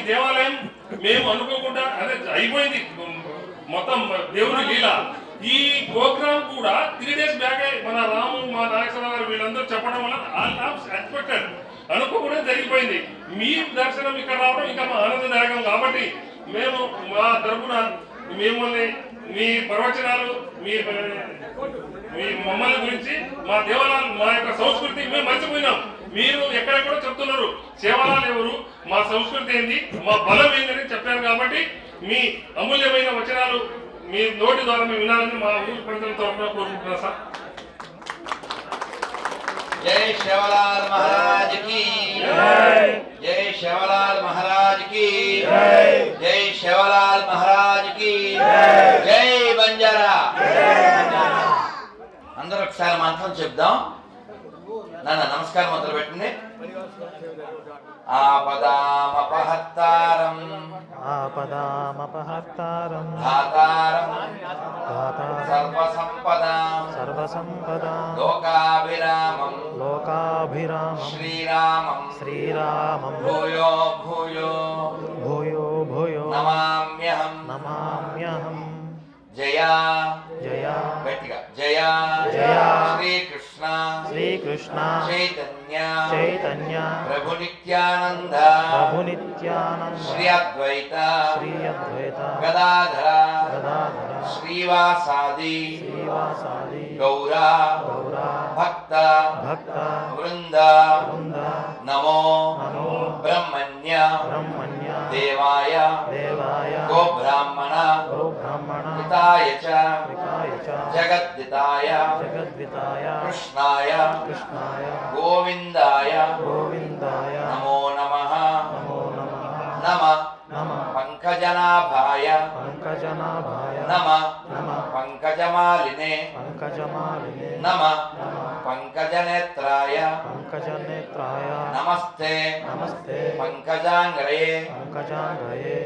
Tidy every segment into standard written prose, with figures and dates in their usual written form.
దేవాలయం మేము అనుకోకుండా అదే అయిపోయింది మొత్తం దేవుని లీల. ఈ ప్రోగ్రామ్ కూడా 3 days బ్యాక్ మన రాము మా నాగేశ్వర గారు వీళ్ళందరూ చెప్పడం వల్ల ఎక్స్పెక్టెడ్ అనుకోకుండా జరిగిపోయింది. మీ దర్శనం ఇక్కడ రావడం ఇంకా మా ఆనందదాయకం. కాబట్టి మేము మా తరఫున మిమ్మల్ని మీ ప్రవచనాలు మీ మమ్మల్ని గురించి మా దేవాలయాలు మా యొక్క సంస్కృతి మేము మర్చిపోయినాం. మీరు ఎక్కడెక్కడో చెప్తున్నారు సేవలాలు ఎవరు, మా సంస్కృతి ఏంది, మా బలం ఏందని చెప్పారు. కాబట్టి మీ అమూల్యమైన వచనాలు మీ నోటి ద్వారా మేము వినాలని మా ఊరి ప్రజల తరఫున కోరుకుంటున్నాం సార్. జై శివలాల్ మహారాజ్ కి జై, జై శివలాల్ మహారాజ్ కి జై, జై శివలాల్ మహారాజ్ కి జై, జై బంజారా. అందరూ ఒకసారి మంత్రం చెప్దాం. నాన్న నమస్కారం మొదలు పెట్టండి. ఆపదామపహర్తారం ఆపదామపహర్తారం ధాతారం ధాతారం సర్వసంపదాం లోకాభిరామం శ్రీరామం భూయో భూయో నమామ్యహం జయా జయా గట్టిగా జయా జయా శ్రీకృష్ణ చైతన్య ప్రభు నిత్యానంద శ్రీ అద్వైత గదాధర శ్రీవాసాది గౌరా భక్త వృంద నమో బ్రహ్మణ్య దేవాయ గోబ్రాహ్మణ హితాయ చ జగద్దితాయ కృష్ణాయ గోవిందాయ నమో నమః నమ పంకజనాభాయ నమ పంకజమాలినే నమ పంకజనేత్రాయ నమస్తే పంకజాంగ్రయే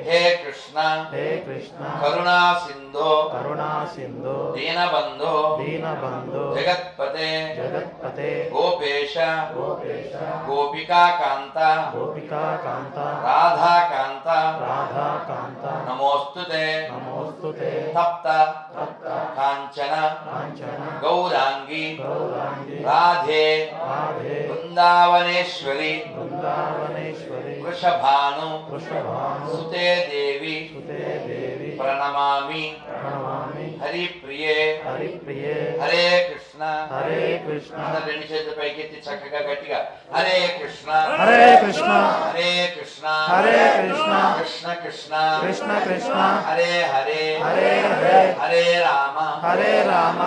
హే కృష్ణ కరుణా సింధో దీనబంధో జగత్పతే గోపేశ గోపికాకాంత రాధాకాంత నమోస్తుతే తప్త కాంచన గౌరాంగి రాధే బృందావనేశ్వరి వృషభాను సుతే దేవి ప్రణమామి హరిప్రియే హరే కృష్ణ రెండు చేతుల పైకెత్తి చక్కగా గట్టిగా హరే కృష్ణ హరే కృష్ణ కృష్ణ కృష్ణ హరే హరే హరే రామ హరే రామ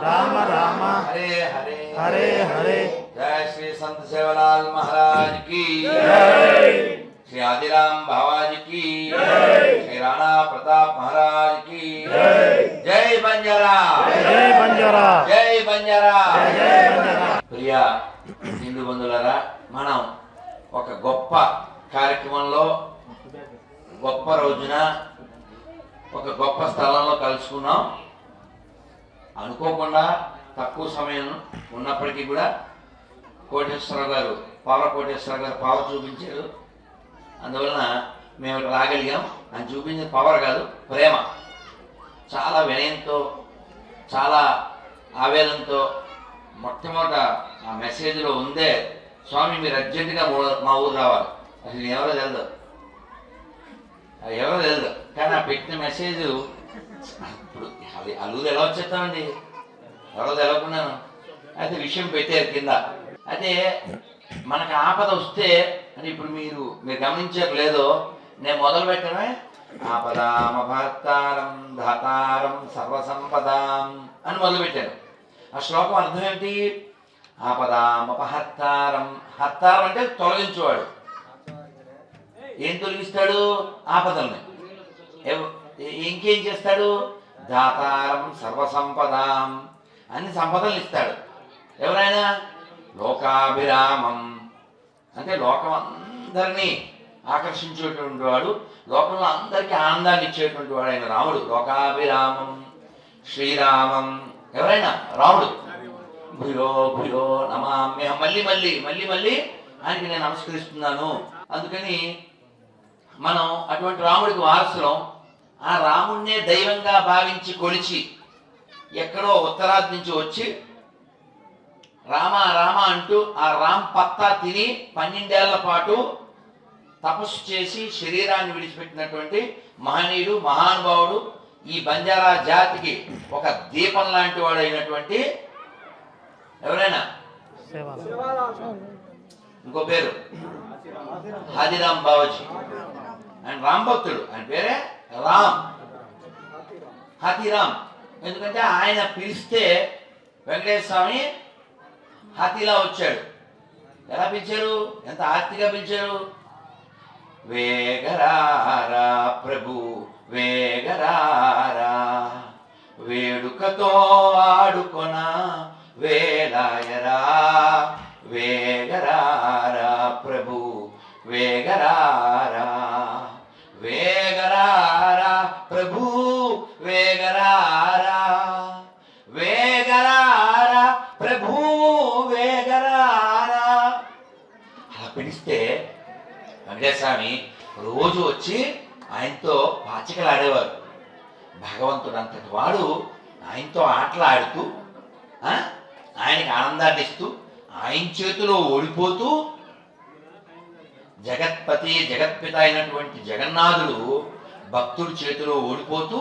రామ రామ హరే హరే హరే जय श्री संत सेवालाल महाराज की श्री आदिराम बाबाजी की श्री राणा प्रताप महाराज की जय बंजारा जय बंजारा प्रिया हिंदू बंधुलारा మనం ఒక గొప్ప కార్యక్రమంలో గొప్ప రోజున ఒక గొప్ప స్థలంలో కలుసుకున్నాం. అనుకోకుండా తక్కువ సమయం ఉన్నప్పటికీ కూడా కోటేశ్వరరావు గారు పవర్ చూపించారు. అందువలన మేము రాగలిగాం. అని చూపించిన పవర్ కాదు, ప్రేమ. చాలా వినయంతో, చాలా ఆవేదనతో మొట్టమొదట ఆ మెసేజ్లో ఉందే, స్వామి మీరు అర్జెంటుగా మా ఊరు రావాలి. అసలు ఎవరో తెలియదు కానీ ఆ పెట్టిన మెసేజ్ ఇప్పుడు అది అల్లురు ఎలా వచ్చేస్తామండి, ఎవరో తెలవకున్నాను. అయితే విషయం పెట్టారు కింద. అయితే మనకు ఆపద వస్తే అని ఇప్పుడు మీరు గమనించారు లేదో, నేను మొదలు పెట్టడమే ఆపదామభర్తారం ధాతారం సర్వసంపదాం అని మొదలుపెట్టాను. ఆ శ్లోకం అర్థం ఏంటి? ఆపదామపహర్తారం. హర్తారం అంటే తొలగించేవాడు. ఏం తొలగిస్తాడు? ఆపదల్ని. ఇంకేం చేస్తాడు? ధాతారం సర్వసంపదాం, అన్ని సంపదలు ఇస్తాడు. ఎవరైనా లోకాభిరామం అంటే లోకం అందరినీ ఆకర్షించేటువంటి వాడు, లోకంలో అందరికీ ఆనందాన్ని ఇచ్చేటువంటి వాడు ఆయన రాముడు. లోకాభిరామం శ్రీరామం. ఎవరైనా రాముడు. భూయో భూయో నమామ్యహం. మళ్ళీ ఆయనకి నేను నమస్కరిస్తున్నాను. అందుకని మనం అటువంటి రాముడికి వారసులం. ఆ రాముడినే దైవంగా భావించి కొలిచి ఎక్కడో ఉత్తరాది నుంచి వచ్చి రామ రామ అంటూ ఆ రామ్ పత్తా తిని 12 ఏళ్ల పాటు తపస్సు చేసి శరీరాన్ని విడిచిపెట్టినటువంటి మహనీయుడు, మహానుభావుడు, ఈ బంజారా జాతికి ఒక దీపం లాంటి వాడు అయినటువంటి ఎవరైనా ఇంకో పేరు హాథీరామ్ బావాజీ. ఆయన రామ్ భక్తుడు, ఆయన పేరే రామ్ హాథీరామ్. ఎందుకంటే ఆయన పిలిస్తే వెంకటేశ్వర స్వామి హాతీలా వచ్చాడు. ఎలా పిలిచారు? ఎంత ఆర్తిగా పిలిచారు. వేగరారా ప్రభు వేగరారా, వేడుకతో ఆడుకొన వేలాయరా, వేగరారా ప్రభు వేగరారా, వేగరారా ప్రభు వేగరారా, వేగరారా ప్రభు వేగరారా. అలా పిలిస్తే వెంకటేశ్వమి రోజు వచ్చి ఆయనతో పాచికలు ఆడేవారు. భగవంతుడు అంతటి వాడు ఆయనతో ఆటలు ఆడుతూ ఆయనకి ఆనందాన్ని ఇస్తూ ఆయన చేతిలో ఓడిపోతూ జగత్పతి జగత్పిత అయినటువంటి జగన్నాథుడు భక్తుడి చేతిలో ఓడిపోతూ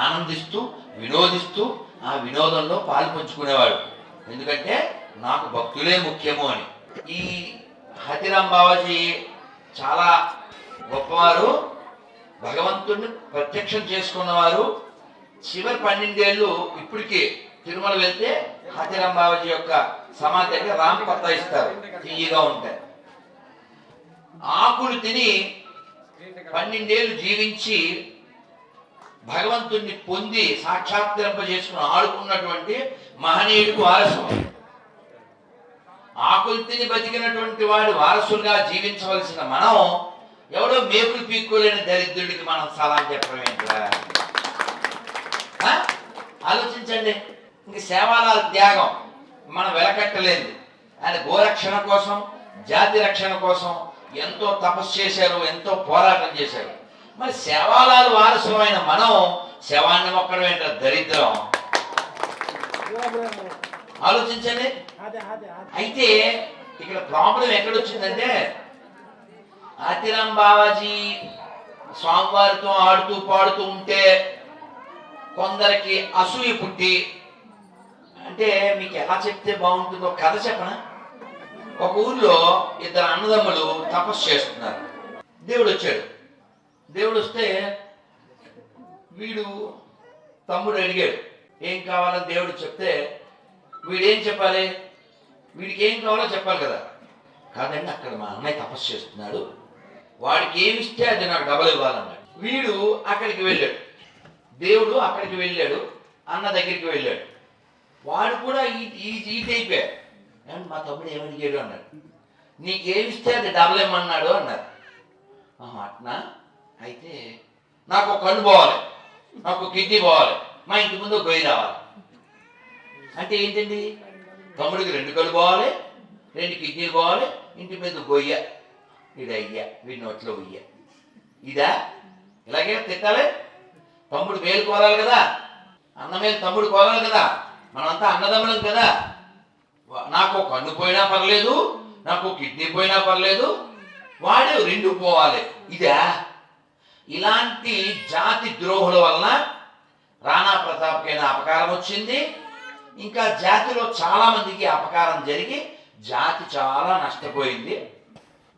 ఆనందిస్తూ వినోదిస్తూ ఆ వినోదంలో పాలు పంచుకునేవాడు. ఎందుకంటే నాకు భక్తులే ముఖ్యము అని. ఈ హాథీరామ్ బావాజీ చాలా గొప్పవారు, భగవంతుడిని ప్రత్యక్షం చేసుకున్నవారు. చివరి 12 ఏళ్ళు ఇప్పటికీ తిరుమల వెళ్తే హాథీరామ్ బావాజీ యొక్క సమాధి దగ్గర రామ్ పత్తా ఇస్తారు, తీయగా ఉంటాయి. ఆకులు తిని 12 ఏళ్ళు జీవించి భగవంతుణ్ణి పొంది సాక్షాత్కరింపజేసుకుని ఆడుకున్నటువంటి మహనీయుడికి వారసు. ఆకులు తిని బతికినటువంటి వాడి వారసులుగా జీవించవలసిన మనం ఎవడో మేకులు పీక్కోలేని దరిద్రుడికి మనం సలాం చెప్పడం ఏంట్రా? ఆలోచించండి. ఇంక సేవాలాల త్యాగం మనం వెలకట్టలేదు. ఆయన గోరక్షణ కోసం, జాతి రక్షణ కోసం ఎంతో తపస్సు చేశారు, ఎంతో పోరాటం చేశారు. మరి సేవాలాలు వారసులమైన మనం శవాన్ని మొక్కడం ఏంటో దరిద్రం. ఆలోచించండి. అయితే ఇక్కడ ప్రాబ్లం ఎక్కడొచ్చిందంటే హాథీరామ్ బావాజీ స్వామివారితో ఆడుతూ పాడుతూ ఉంటే కొందరికి అసూయ పుట్టి, అంటే మీకు ఎలా చెప్తే బాగుంటుందో కథ చెప్పనా? ఒక ఊర్లో 2 అన్నదమ్ములు తపస్సు చేస్తున్నారు. దేవుడు వచ్చాడు. దేవుడు వస్తే వీడు తమ్ముడు అడిగాడు ఏం కావాలని. దేవుడు చెప్తే వీడేం చెప్పాలి? వీడికి ఏం కావాలో చెప్పాలి కదా. కాదండి, అక్కడ మా అన్నయ్య తపస్సు చేస్తున్నాడు, వాడికి ఏమిస్తే అది నాకు డబల్ ఇవ్వాలన్నాడు. వీడు అక్కడికి వెళ్ళాడు. దేవుడు అక్కడికి వెళ్ళాడు, అన్న దగ్గరికి వెళ్ళాడు. వాడు కూడా ఈ టైపే. మా తమ్ముడు ఏమడిగాడు అన్నాడు. నీకేమిస్తే అది డబల్ ఇమ్మన్నాడు అన్నారు. అట్నా? అయితే నాకు ఒక కన్ను పోవాలి, నాకు కిడ్నీ పోవాలి, మా ఇంటి ముందు గొయ్యి రావాలి. అంటే ఏంటండి? తమ్ముడికి 2 కళ్ళు పోవాలి, 2 కిడ్నీలు పోవాలి, ఇంటి మీద గొయ్య, ఇది అయ్యా, వీడి నోట్లో ఉయ్య. ఇదా? ఇలాగే తిట్టాలి. తమ్ముడు మేలు కోరాలి కదా, అన్న మేలు తమ్ముడు కోరాలి కదా. మనంతా అన్నదమ్ములం కదా. నాకు కన్ను పోయినా పర్లేదు, నాకు కిడ్నీ పోయినా పర్లేదు, వాడు 2 పోవాలి. ఇదా? ఇలాంటి జాతి ద్రోహుల వలన రాణా ప్రతాప్కైనా అపకారం వచ్చింది. ఇంకా జాతిలో చాలా మందికి అపకారం జరిగి జాతి చాలా నష్టపోయింది.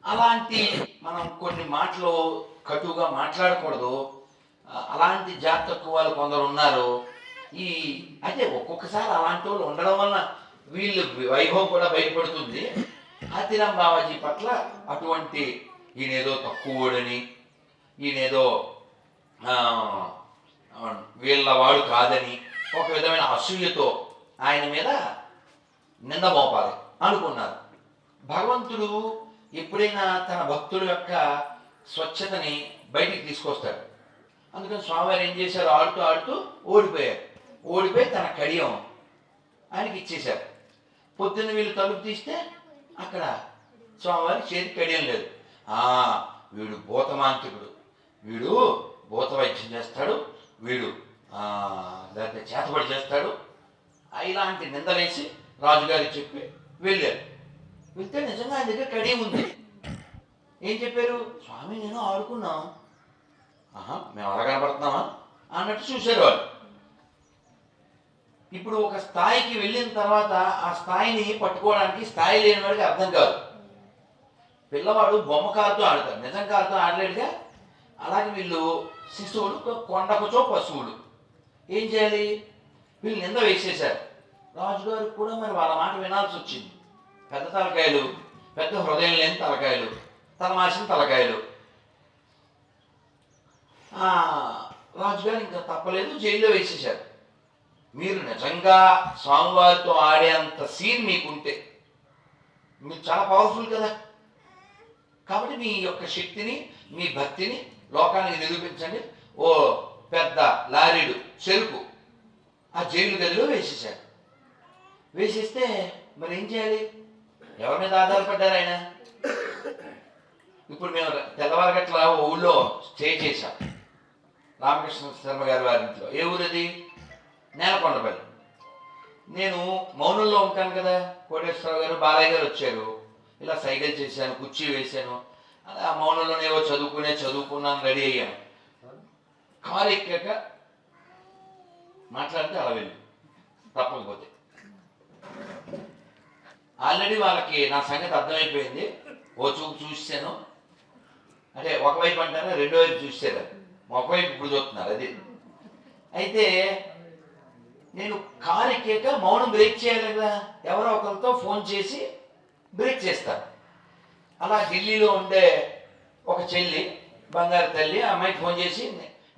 అలాంటి మనం కొన్ని మాటలు కటుగా మాట్లాడకూడదు. అలాంటి జాతి తక్కువ వాళ్ళు కొందరు ఉన్నారు. అయితే ఒక్కొక్కసారి అలాంటి వాళ్ళు ఉండడం వలన వీళ్ళు వైభవం కూడా బయటపడుతుంది. హాథీరామ్ బావాజీ పట్ల అటువంటి ఈయనేదో తక్కువడని, ఈయనేదో వీళ్ళ వాడు కాదని ఒక విధమైన అసూయతో ఆయన మీద నింద మోపాలి అనుకున్నారు. భగవంతుడు ఎప్పుడైనా తన భక్తుల యొక్క స్వచ్ఛతని బయటికి తీసుకొస్తాడు. అందుకని స్వామివారు ఏం చేశారు? ఆడుతూ ఆడుతూ ఓడిపోయారు. ఓడిపోయి తన కడియం ఆయనకి ఇచ్చేశారు. పొద్దున్న వీళ్ళు తలుపు తీస్తే అక్కడ స్వామివారికి చేతికి కడియం లేదు. వీడు భూతమాంత్రికుడు, వీడు భూత వైద్యం చేస్తాడు, వీడు లేకపోతే చేతబడి చేస్తాడు, ఇలాంటి నిందలేసి రాజుగారికి చెప్పి వెళ్ళారు. వెళ్తే నిజంగా ఆయన దగ్గర కడియం ఉంది. ఏం చెప్పారు? స్వామి నేను ఆడుకున్నాం. మేము అలా కనపడుతున్నామా అన్నట్టు చూశారు వాళ్ళు. ఇప్పుడు ఒక స్థాయికి వెళ్ళిన తర్వాత ఆ స్థాయిని పట్టుకోవడానికి స్థాయి లేని వాడికి అర్థం కాదు. పిల్లవాడు బొమ్మ కారుతో ఆడతాడు, నిజం కారుతో ఆడలేడుగా. అలాగే వీళ్ళు శిశువులు కొండకుచో పశువులు. ఏం చేయాలి? వీళ్ళు నింద వేసేశారు. రాజుగారికి కూడా మరి వాళ్ళ మాట వినాల్సి వచ్చింది. పెద్ద తలకాయలు, పెద్ద హృదయం లేని తలకాయలు, తలమాసిన తలకాయలు. రాజుగారు ఇంకా తప్పలేదు, జైల్లో వేసేశారు. మీరు నిజంగా స్వామివారితో ఆడేంత సీన్ మీకుంటే, మీరు చాలా పవర్ఫుల్ కదా, కాబట్టి మీ యొక్క శక్తిని, మీ భక్తిని లోకానికి నిరూపించండి. ఓ పెద్ద లారీడు చెరుకు ఆ జైలు గదిలో వేసేశారు. వేసేస్తే మరి ఏం చేయాలి? ఎవరి మీద ఆధారపడ్డారు ఆయన? ఇప్పుడు మేము తెల్లవారగట్ల ఊళ్ళో స్టే చేశాం, రామకృష్ణ శర్మ గారి వారి ఇంట్లో. ఏ ఊరది? నేలకొండపల్లి. నేను మౌనంలో ఉంటాను కదా, కోటేశ్వరరావు గారు బాలయ్య గారు వచ్చారు. ఇలా సైకిల్ చేశాను, కుర్చీ వేశాను, అలా మౌనంలోనేవో చదువుకున్నాను, రెడీ అయ్యాను. కారు ఎక్కాక మాట్లాడితే అలా వెళ్ళి తప్పకపోతే ఆల్రెడీ వాళ్ళకి నా సంగతి అర్థమైపోయింది. ఓ చూపు చూసాను అంటే ఒకవైపు అంటారా, రెండో వైపు చూసారు, ఒకవైపు ఇప్పుడు చూస్తున్నారు. అది అయితే నేను కారు ఎక్కాక మౌనం బ్రేక్ చేయాలి కదా, ఎవరో ఒకరితో ఫోన్ చేసి బ్రేక్ చేస్తారు. అలా ఢిల్లీలో ఉండే ఒక చెల్లి, బంగారు తల్లి, ఆ అమ్మాయికి ఫోన్ చేసి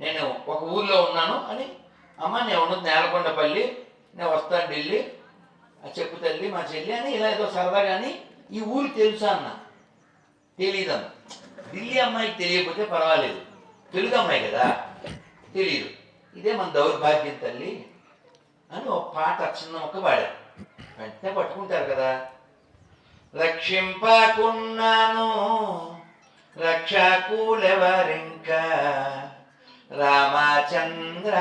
నేను ఒక ఊర్లో ఉన్నాను అని, అమ్మ నేను ఉన్నది నేలకొండపల్లి, నేను వస్తాను ఢిల్లీ, చెప్పు తల్లి మా చెల్లి అని ఇలా ఏదో సరదా. కానీ ఈ ఊరు తెలుసా అన్న? తెలియదన్న. ఢిల్లీ అమ్మాయికి తెలియకపోతే పర్వాలేదు, తెలుగు అమ్మాయి కదా తెలియదు. ఇదే మన దౌర్భాగ్యం తల్లి అని ఒక పాట చిన్న మొక్క పాడారు. వెంటనే పట్టుకుంటారు కదా. రక్షింపకున్నాను రక్షకులెవరింకా రామచంద్ర,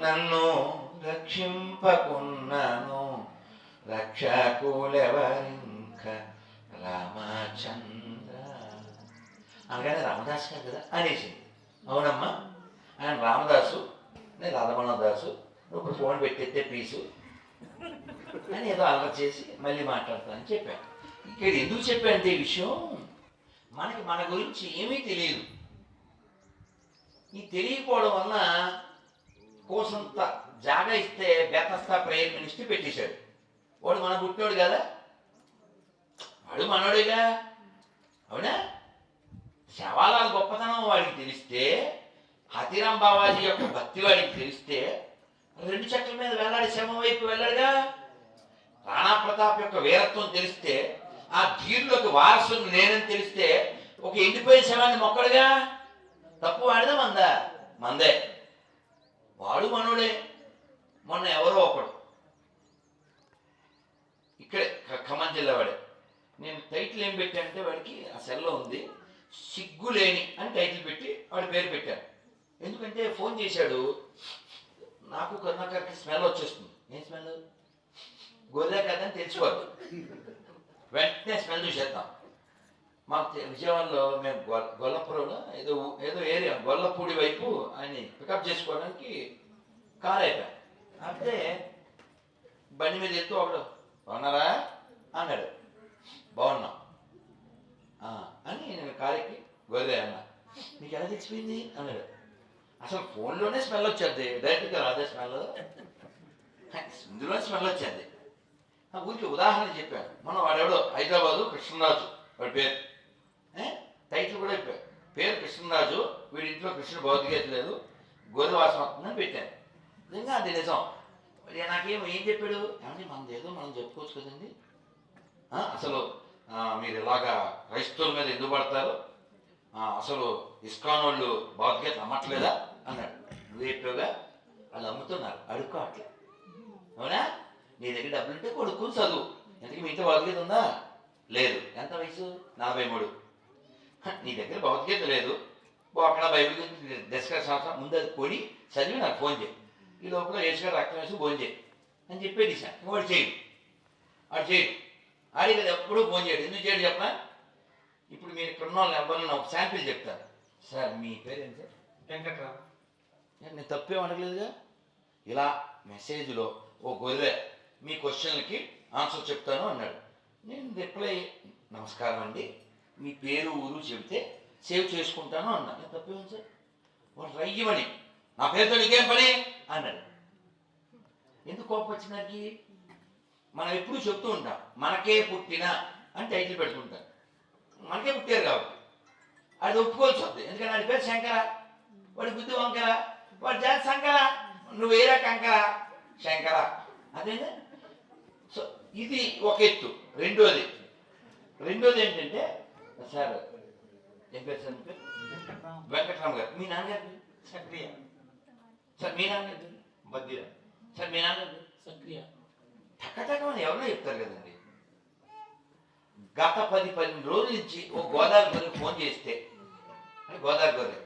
నన్ను రక్షింపకున్నాను రక్షకులెవరింకా రామచంద్ర అనగానే రామదాసు కాదు కదా అనేసింది. అవునమ్మా, ఆయన రామదాసు, నేను రాధమోహనదాసు, ఇప్పుడు ఫోన్ పెట్టేస్తే పీసు అని ఏదో అలవాటు చేసి మళ్ళీ మాట్లాడతానని చెప్పాను. ఇక్కడ ఎందుకు చెప్పానంటే ఈ విషయం, మనకి మన గురించి ఏమీ తెలియదు. ఈ తెలియకపోవడం వలన కోసంత జాగా ఇస్తే బెతస్తా ప్రేయర్ మినిస్ట్రీ పెట్టేశాడు. వాడు మన పుట్టినోడు కదా, వాడు మనోడుగా. అవునా? శవాలాల గొప్పతనం వాడికి తెలిస్తే, హతిరాం బాబాజీ యొక్క భక్తి వాడికి తెలిస్తే, రెండు చెట్ల మీద వెళ్ళాడు, శవం వైపు వెళ్ళాడుగా. రాణా ప్రతాప్ యొక్క వీరత్వం తెలిస్తే, ఆ ధీరులకు వారసుని నేనని తెలిస్తే, ఒక ఎండిపోయిన శవాన్ని మొక్కడుగా. తప్పు వాడిదా మందా? మందే. వాడు మనోడే. మొన్న ఎవరో ఒకడు ఇక్కడే ఖమ్మం జిల్లా వాడే, నేను టైటిల్ ఏం పెట్టానంటే వాడికి ఆ సెల్లో ఉంది, సిగ్గులేని అని టైటిల్ పెట్టి వాడి పేరు పెట్టాను. ఎందుకంటే ఫోన్ చేశాడు, నాకు కరుణాకర్కి స్మెల్ వచ్చేస్తుంది. ఏం స్మెల్? గొర్రె కాదని తెలిసిపోద్దు, వెంటనే స్మెల్ చూసేద్దాం. మాకు విజయవాడలో మేము గొల్లపురంలో ఏదో ఏరియా గొల్లపూడి వైపు ఆయన పికప్ చేసుకోవడానికి కార్ అయిపోయాం. అయితే బండి మీద వెళ్తూ ఒకడు బాగున్నారా అన్నాడు. బాగున్నాం అని నేను కారుకి గొర్రె అన్నా. నీకు ఎలా తెలిసిపోయింది అన్నాడు. అసలు ఫోన్లోనే స్మెల్ వచ్చేది, డైరెక్ట్గా రాదే స్మెల్, ఇందులోనే స్మెల్ వచ్చేది. ఊరికి ఉదాహరణ చెప్పాను. మనం వాడెవడో హైదరాబాదు కృష్ణరాజు వాడి పేరు, టైటిల్ కూడా చెప్పాను, పేరు కృష్ణరాజు, వీడి ఇంట్లో కృష్ణుడు భౌతికత లేదు, గొర్రె వాసన వస్తుందని పెట్టాను. నిజంగా అది నిజం. మరి నాకేం చెప్పాడు, ఏమంటే మనది ఏదో మనం చెప్పుకోవచ్చు కదండి, అసలు మీరు ఇలాగా క్రైస్తవుల మీద ఎందుకు పడతారు, అసలు ఇస్కాన్ వాళ్ళు భౌతికత నమ్మట్లేదా అన్నాడు. నువ్వు చెప్పావుగా, వాళ్ళు అమ్ముతున్నారు, అడుక్కో అట్లా. అవునా? నీ దగ్గర డబ్బులు ఉంటే కొడుకుని చదువు, ఎందుకు మీతో భౌతికత ఉందా? లేదు. ఎంత వయసు? 43. నీ దగ్గర భగవద్గీత లేదు, అక్కడ బైబిల్ గురించి డిస్కస్ అవసరం ముందు అది కొని చదివి నాకు ఫోన్ చేయి, ఈ లోపల యేసుగారు రక్తం వేసి ఫోన్ చేయి అని చెప్పేది సార్. వాడు చేయడు, ఆడి కదా ఎప్పుడూ ఫోన్ చేయడు. ఎందుకు చేయడు చెప్పనా? ఇప్పుడు మీరు ఇక్కడ ఉన్న వాళ్ళు ఎవరైనా ఒక శాంపిల్ చెప్తారు. సార్ మీ పేరేంటి సార్? వెంకట్రావు. నేను తప్పేం అడగలేదుగా. ఇలా మెసేజ్లో ఓ గొర్రె మీ క్వశ్చన్లకి ఆన్సర్ చెప్తాను అన్నాడు. నేను రిప్లై నమస్కారం అండి, మీ పేరు ఊరు చెబితే సేవ్ చేసుకుంటాను అన్నా. నేను తప్పేమని సార్? వాడు రయ్యమని నా పేరుతో నీకేం పని అన్నాడు. ఎందుకు కోపం వచ్చినానికి? మనం ఎప్పుడు చెప్తూ ఉంటాం మనకే పుట్టిన అని టైటిల్ పెడుతుంటాం. మనకే పుట్టారు కాబట్టి అది ఒప్పుకోవాల్సి వస్తుంది. ఎందుకంటే వాడి పేరు శంకర, వాడి బుద్ధి వంకర, వాడి జాతి శంకర, నువ్వు వేరే కంకర శంకర. అదేనా? సో ఇది ఒక ఎత్తు. రెండోది ఏంటంటే సార్ ఏం పేరు సార్? మీ పేరు? వెంకట్రామ గారు. మీ నాన్నగారు? సక్రియ. సార్ మీ నాన్నగారు? బద్దిర. సార్ మీ నాన్నగారు? సక్రియ. టక్కటకమని ఎవరో చెప్తారు కదండి. గత 10-12 రోజుల నుంచి ఓ గోదావరి గొర్రెకి ఫోన్ చేస్తే, గోదావరి గొర్రె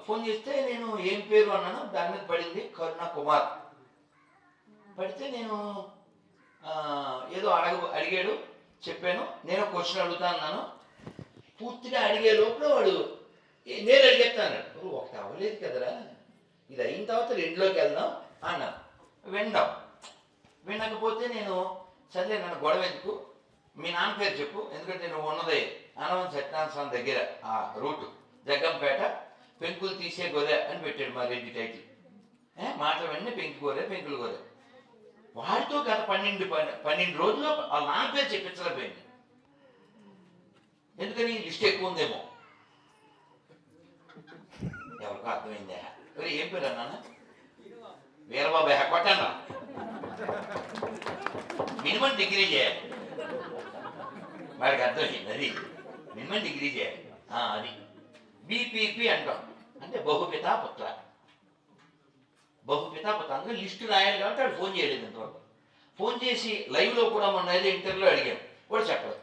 ఫోన్ చేస్తే నేను ఏం పేరు అన్నాను, దాని మీద పడింది కరుణ కుమార్. పడితే నేను ఏదో అడిగాడు, చెప్పాను. నేను క్వశ్చన్ అడుగుతా అన్నాను. పూర్తిగా అడిగే లోపల వాడు నేను అడిగేస్తాను. ఒకటి అవ్వలేదు కదరా, ఇది అయిన తర్వాత 2లోకి వెళ్దాం అన్నాను. వినకపోతే నేను సరే నన్ను గొడవ ఎందుకు, మీ నాన్న పేరు చెప్పు, ఎందుకంటే నువ్వు ఉన్నది అనవన్ సత్యనారాయణ స్వామి దగ్గర ఆ రూటు జగ్గంపేట, పెంకులు తీసే గొర్రె అని పెట్టాడు మా రెడ్డి టైటిల్. మాటలు వెంటనే పెంకులు గొర్రె. వాడితో గత 12 రోజుల్లో వాళ్ళ నాన్న పేరు చెప్పించలేకపోయింది. ఎందుకని? లిస్ట్ ఎక్కువ ఉందేమో. ఎవరికో అర్థమైందా? ఏం పేరు అన్నా? వీరబాబు. కొట్టండి, మినిమం డిగ్రీ చేయాలి. వాడికి అర్థమైంది. అది మినిమం డిగ్రీ చేయాలి. అది బీపీపీ అంటాం, అంటే బహుపితా పుత్ర. అందులో లిస్టు రాయాలి కాబట్టి వాడు ఫోన్ చేయలేదు ఇంతవరకు. ఫోన్ చేసి లైవ్లో కూడా మొన్న ఏదో ఇంటర్వ్యూలో అడిగాను, వాడు చెప్పలేదు.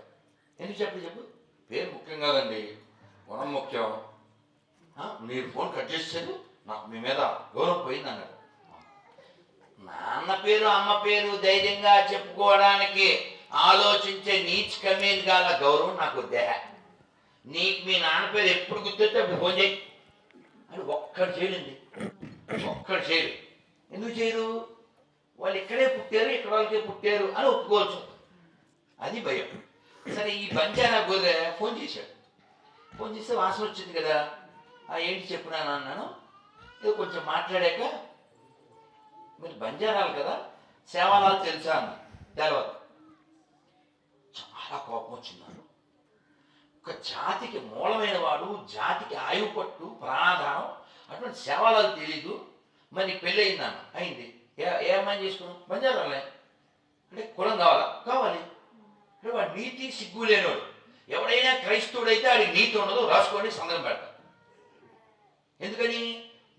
ఎందుకు చెప్పు? పేరు ముఖ్యం కాదండి, గుణం ముఖ్యం. మీరు ఫోన్ కట్ చేసేది నాకు మీ మీద గౌరవం పోయింది అన్నాడు. నాన్న పేరు అమ్మ పేరు ధైర్యంగా చెప్పుకోవడానికి ఆలోచించే నీచ్ కమీన్ గాల గౌరవం నాకు దేహ. నీకు మీ నాన్న పేరు ఎప్పుడు గుర్తొస్తే అప్పుడు ఫోన్ చేయి అని ఒక్కడు చేయడండి. ఎందుకు చేయరు? వాళ్ళు ఇక్కడే పుట్టారు, ఇక్కడ వాళ్ళకే పుట్టారు అని ఒప్పుకోవచ్చు. అది భయం. సరే, ఈ బంజారా గొర్రె ఫోన్ చేశాడు. ఫోన్ చేస్తే వాసన వచ్చింది కదా, ఏంటి చెప్పున్నాను అన్నాను. ఏదో కొంచెం మాట్లాడాక, మీరు బంజారాలు కదా, సేవాలాలు తెలుసా అన్న. తెలవదు. చాలా కోపం వచ్చింది. ఒక జాతికి మూలమైన వాడు, జాతికి ఆయువు పట్టు ప్రాణాధారం, అటువంటి సేవాలాలు తెలీదు. మరి పెళ్ళి అయిందన్న. అయింది. ఏ అమ్మాయిని చేసుకున్నాం? బంజారాలే. అంటే కులం కావాలి. అంటే వాడు నీతి సిగ్గు లేనివాడు. ఎవడైనా క్రైస్తవుడైతే వాడికి నీతి ఉండదు, రాసుకోండి, సందర్భం పెడతాడు. ఎందుకని?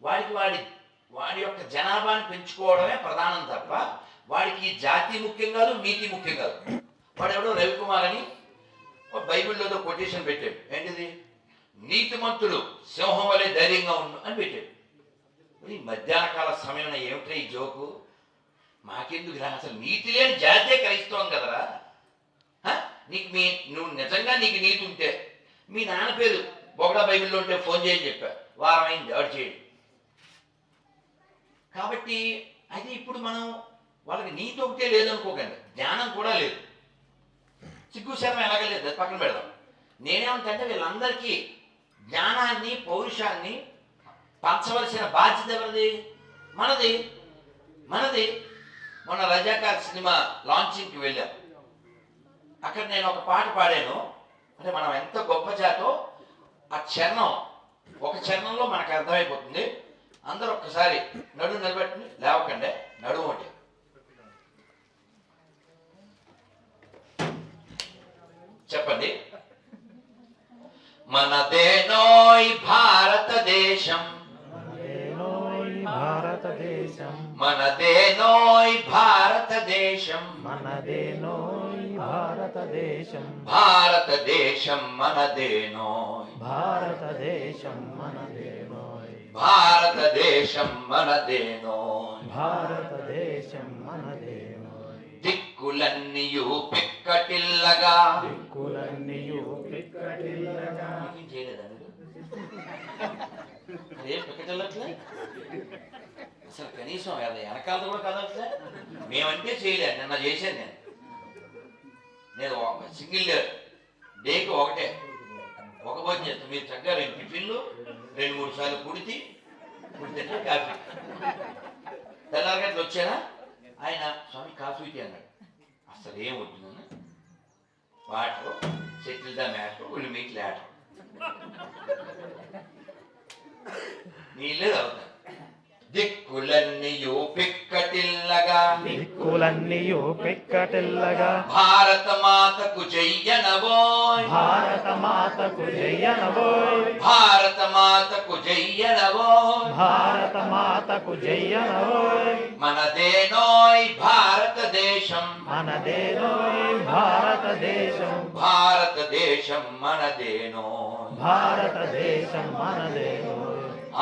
వాడి యొక్క జనాభాని పెంచుకోవడమే ప్రధానం తప్ప వాడికి జాతి ముఖ్యం కాదు, నీతి ముఖ్యం కాదు. వాడు ఎవడో రవికుమార్ అని బైబిల్లో కొటేషన్ పెట్టాడు. ఏంటిది? నీతిమంతుడు సింహం వలె ధైర్యంగా ఉండు అని పెట్టాడు. ఈ మధ్యాహ్న కాల సమయం ఏమిటో ఈ జోకు? మాకెందుకు రా, అసలు నీతి లేని జాతే క్రైస్తవం కదరా. నువ్వు నిజంగా నీకు నీతి ఉంటే మీ నాన్న పేరు బొగడా బైబిల్లో ఉంటే ఫోన్ చేయని చెప్పా. వారం అయింది, వాడు చేయడు. కాబట్టి అది ఇప్పుడు మనం వాళ్ళకి నీతి ఒకటే లేదనుకోకండి, జ్ఞానం కూడా లేదు, సిగ్గు శర్మ ఎలాగలేదు, అది పక్కన పెడదాం. నేనేమంటే వీళ్ళందరికీ జ్ఞానాన్ని పౌరుషాన్ని పంచవలసిన బాధ్యత ఎవరిది? మనది. మొన్న రజాకార్ సినిమా లాంచింగ్కి వెళ్ళాం. అక్కడ నేను ఒక పాట పాడాను. అంటే మనం ఎంత గొప్ప జాతో ఆ ఒక చరణంలో మనకు అర్థమైపోతుంది. అందరూ ఒక్కసారి నడుము నిలబెట్టండి, లేవకండి, నడుము ఒకటి. చెప్పండి. మనదేనోయ్ భారతదేశం, భారతదేశం, మనదేనోయ్ భారతదేశం, మనదేనోయ్ భారతదేశం భారతదేశం మనదేనోయ్ భారతదేశం మనదేనోయ్ భారతదేశం మనదేనోయ్ భారతదేశం మనదేనోయ్ దిక్కులన్నీయు పిక్కటిల్లగా దిక్కులన్నీయు పిక్కటిల్లగా ఏం చేయలేదా మీరు ఏం పిక్కటిల్లట్లే అసలు కనీసం అది వెనకాలతో కూడా కదలట్లే మేమంటే చేయలే నిన్న చేశాను నేను సింగిల్ డేకి ఒకటే ఒక భోజనం చేస్తాను మీరు చక్కగా 2 టిఫిన్లు 2-3 సార్లు కుడితే కాఫీ తెల్లారగట్లు వచ్చారా ఆయన స్వామి కాఫీ టీ అన్నాడు అసలు ఏం వద్దు వాటర్ సెటిల్ ద మ్యాటర్ ఉల్లి మీట్ లాటర్ నీళ్ళే తాగుతాను దిక్కులన్నీయు పిక్కటిల్లగా దిక్కులన్నీయు పిక్కటిల్లగా భారత మాతకు జయ్యనవోయ్ భారత మాతకు జయ్యనవోయ్ భారత మాతకు జయ్యనవోయ్ భారత మాతకు జయ్యనవోయ్ మనదేనోయ్ భారతదేశం మనదేనోయ్ భారతదేశం భారతదేశం మనదేనోయ్ భారతదేశం మనదేనోయ్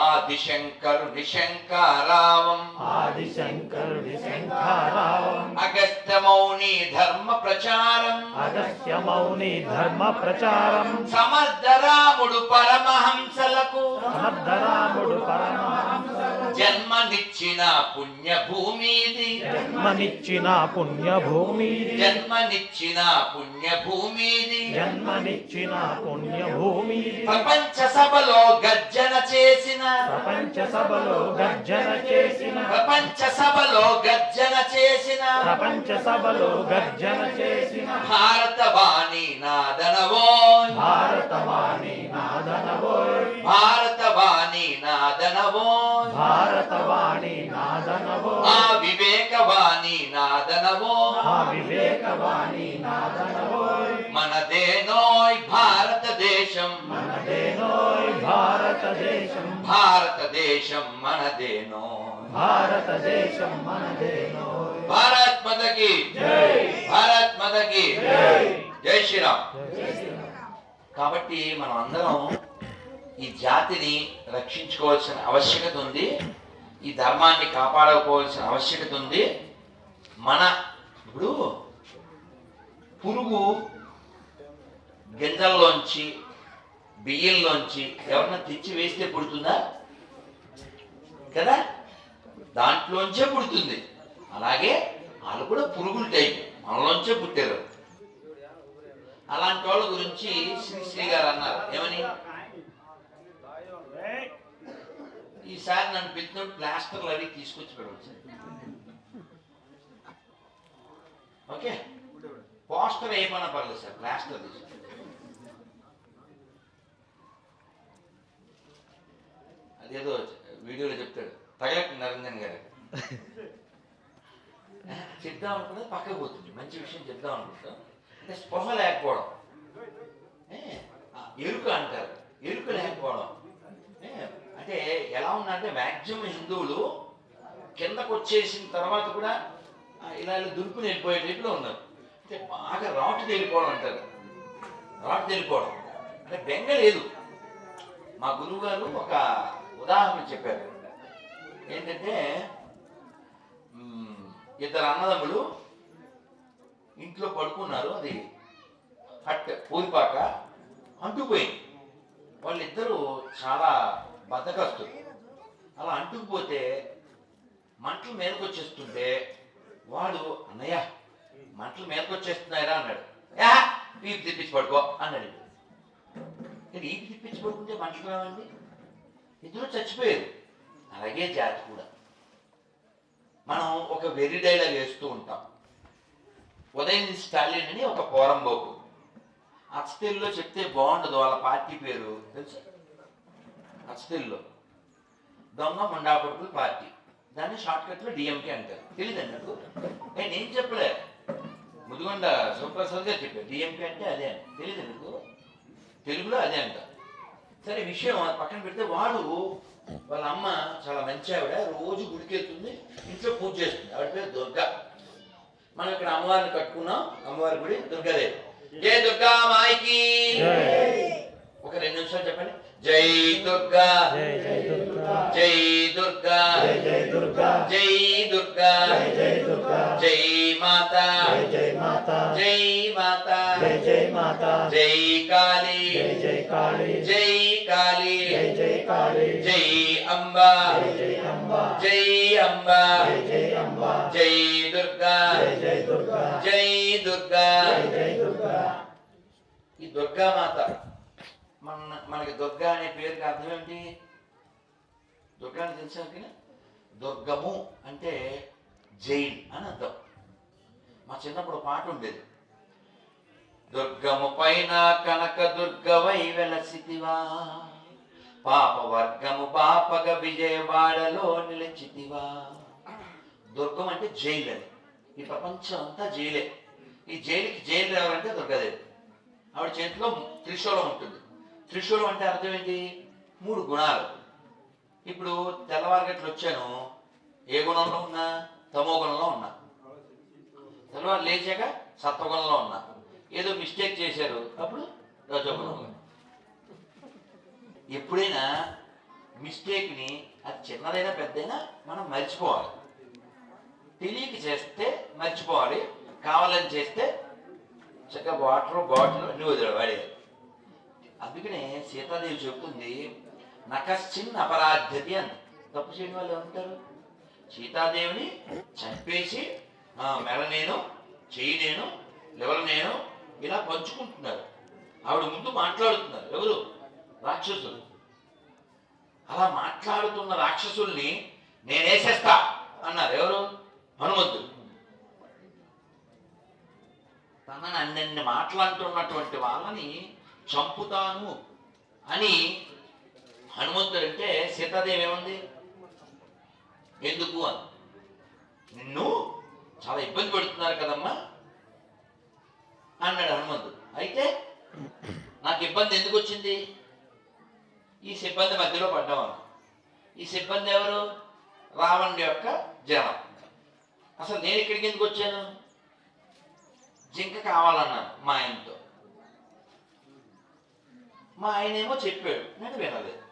ఆదిశంకరుని శంకారావం ఆదిశంకరుడి శంఖారావం అగస్త్య మౌని ధర్మ ప్రచారం అగస్త్య మౌని ధర్మ ప్రచారం సమర్థరాముడు పరమహంసలకు సమర్థరాముడు పరమహంసలకు జన్మనిచ్చిన పుణ్యభూమిది జన్మనిచ్చిన పుణ్యభూమిది జన్మనిచ్చిన పుణ్యభూమిది జన్మనిచ్చిన పుణ్యభూమిది ప్రపంచ సభలో గర్జన చేసిన ప్రపంచ సభలో గర్జన చేసిన ప్రపంచ సభలో గర్జన చేసిన ప్రపంచ సభలో గర్జన చేసిన భారతవాణి నాదనవోయ్ భారతవాణి నాదనవోయ్ భారతవాణి నాదనవోయ్ భారతవాణి నాదనవోయ్ ఆ వివేకవాణి నాదనవోయ్ ఆ వివేకవాణి నాదనవోయ్ మనదేనోయ్ భారతదేశం మనదేనోయ్ భారతదేశం భారతదేశం మనదేనోయ్ భారతదేశం మనదేనోయ్ భారత్ మాతకి జై భారత్ మాతకి జై జై శ్రీరామ్ కాబట్టి మనం అందరం ఈ జాతిని రక్షించుకోవాల్సిన ఆవశ్యకత ఉంది ఈ ధర్మాన్ని కాపాడుకోవాల్సిన ఆవశ్యకత ఉంది మన ఇప్పుడు పురుగు గింజల్లోంచి బియ్యంలోంచి ఎవరన్నా తెచ్చి వేస్తే పుడుతుందా కదా దాంట్లోంచే పుడుతుంది అలాగే వాళ్ళు కూడా పురుగులు టైప్ మనలోంచే పుట్టారు అలాంటి వాళ్ళ గురించి శ్రీశ్రీ గారు అన్నారు ఏమని ఈసారి నన్ను పిలిచినప్పుడు ప్లాస్టర్లు అవి తీసుకొచ్చి పెట్టవచ్చు ఓకే పోస్టర్ ఏమన్నా పర్లేదు సార్ ప్లాస్టర్ తీసుకు అదేదో వీడియోలో చెప్తాడు తగలక్ నరేంద్రన్ గారు చెప్దాం అనుకుంటే పక్కకు పోతుంది మంచి విషయం చెప్దాం అనుకుంటాం అంటే స్పృహ లేకపోవడం ఎరుక అంటారు ఎరుక లేకపోవడం అంటే ఎలా ఉందంటే మ్యాక్సిమం హిందువులు కిందకు వచ్చేసిన తర్వాత కూడా ఇలా దులుపుని వెళ్ళిపోయే టైపులో ఉన్నారు అంటే బాగా రాటు తేలిపోవడం అంటారు రాటు తేలిపోవడం అంటే బెంగ లేదు మా గురువు గారు ఒక ఉదాహరణ చెప్పారు ఏంటంటే ఇద్దరు అన్నదమ్ములు ఇంట్లో పడుకున్నారు అది హట్ పూరిపాక అంటుకుపోయింది వాళ్ళిద్దరూ చాలా బద్దకస్తులు అలా అంటుకుపోతే మంటలు మీదకి వచ్చేస్తుంటే వాడు అన్నయ్య మంటలు మీదకి వచ్చేస్తున్నాయరా అన్నాడు ఈపి తెప్పించి పడుకో అన్నాడు ఈపి తెప్పించి పడుకుంటే మంటలు ఏమండి ఇద్దరు చచ్చిపోయారు అలాగే జాతి కూడా మనం ఒక వెర్రి డైలాగ్ వేస్తూ ఉంటాం ఉదయం స్టాలిన్ అని ఒక పోరంబోకు అచ్చతెల్లో చెప్తే బాగుండదు వాళ్ళ పార్టీ పేరు తెలుసా అచ్చతెల్లో దొంగ ముండాపడుకుల పార్టీ దాన్ని షార్ట్ కట్లో డిఎంకే అంటారు తెలియదండి నాకు నేను చెప్పలే ముదిగొండ సుప్రసాద్ గారు చెప్పారు డిఎంకే అంటే అదే అని తెలియదు నాకు తెలుగులో అదే అంటారు సరే విషయం పక్కన పెడితే వాడు వాళ్ళ అమ్మ చాలా మంచి ఆవిడ రోజు గుడికి వెళ్తుంది ఇంట్లో పూజ చేస్తుంది ఆవిడ పేరు దుర్గా మనం ఇక్కడ అమ్మవారిని కట్టుకున్నాం, అమ్మవారి గుడి దుర్గాదేవి. జై దుర్గా మాయికి. ఒక 2 నిమిషాలు చెప్పండి. జై దుర్గా, జై జై దుర్గా, జై దుర్గా, జై జై దుర్గా, జై దుర్గా, జై జై దుర్గా, జై మాతా, జై జై మాతా, జై మాతా, జై జై మాతా, జై కాళీ, జై జై కాళీ, జై కాళీ, జై జై కాళీ, జై అంబా, జై జై అంబా, జై అంబా, జై జై అంబా, జై దుర్గా, జై జై దుర్గా, జై దుర్గా. జై జై దుర్గా. ఈ దుర్గా మాత మనకి దుర్గా అనే పేరుకి అర్థం ఏంటి? దుర్గా అని తెలిసాక దుర్గము అంటే జైల్ అని అర్థం. మా చిన్నప్పుడు పాట ఉండేది, దుర్గము పైన కనక దుర్గవై వెలసితివా, పాప వర్గము పాపగ విజయవాడలో నిలిచితివా. దుర్గం అంటే జైలు అని. ఈ ప్రపంచం అంతా జైలే. ఈ జైలుకి జైలు రావాలంటే దుర్గాదేవి. ఆవిడ చేతిలో త్రిశూలం ఉంటుంది. త్రిశూలం అంటే అర్థం ఏంటి? 3 గుణాలు. ఇప్పుడు తెల్లవారుగట్లు వచ్చాను, ఏ గుణంలో ఉన్నా? తమో గుణంలో ఉన్నా. తెల్లవారు లేచాక సత్వగుణంలో ఉన్నా. ఏదో మిస్టేక్ చేశారు, అప్పుడు రజోగుణంలో. ఎప్పుడైనా మిస్టేక్ని, అది చిన్నదైనా పెద్దైనా, మనం మర్చిపోవాలి. తెలియక చేస్తే మర్చిపోవాలి, కావాలని చేస్తే చక్కగా వాటర్ బాటిల్ అన్ని వదిలేడు వాడేది. అందుకనే సీతాదేవి చెబుతుంది, నకశ్చిన్ అపరాధ్యతి అని. తప్పు చేయని వాళ్ళు ఏమంటారు? సీతాదేవిని చంపేసి మెడ నేను, చెయ్యి నేను, లివర్ నేను ఇలా పంచుకుంటున్నారు. ఆవిడ ముందు మాట్లాడుతున్నారు. ఎవరు? రాక్షసులు. అలా మాట్లాడుతున్న రాక్షసుల్ని నేనేసేస్తా అన్నారు. ఎవరు? హనుమంతుడు. తనని అన్నన్ని మాట్లాడుతున్నటువంటి వాళ్ళని చంపుతాను అని హనుమంతుడు అంటే సీతాదేవి ఏమంది? ఎందుకు అని. నిన్ను చాలా ఇబ్బంది పెడుతున్నారు కదమ్మా అన్నాడు హనుమంతుడు. అయితే నాకు ఇబ్బంది ఎందుకు వచ్చింది? ఈ సిబ్బంది మధ్యలో పడ్డామని. ఈ సిబ్బంది ఎవరు? రావణుడి యొక్క జనం. అసలు నేను ఇక్కడికి ఎందుకు వచ్చాను? జింక కావాలన్నాను మా ఆయనతో. మా ఆయనేమో చెప్పాడు, నేను వినలేదు.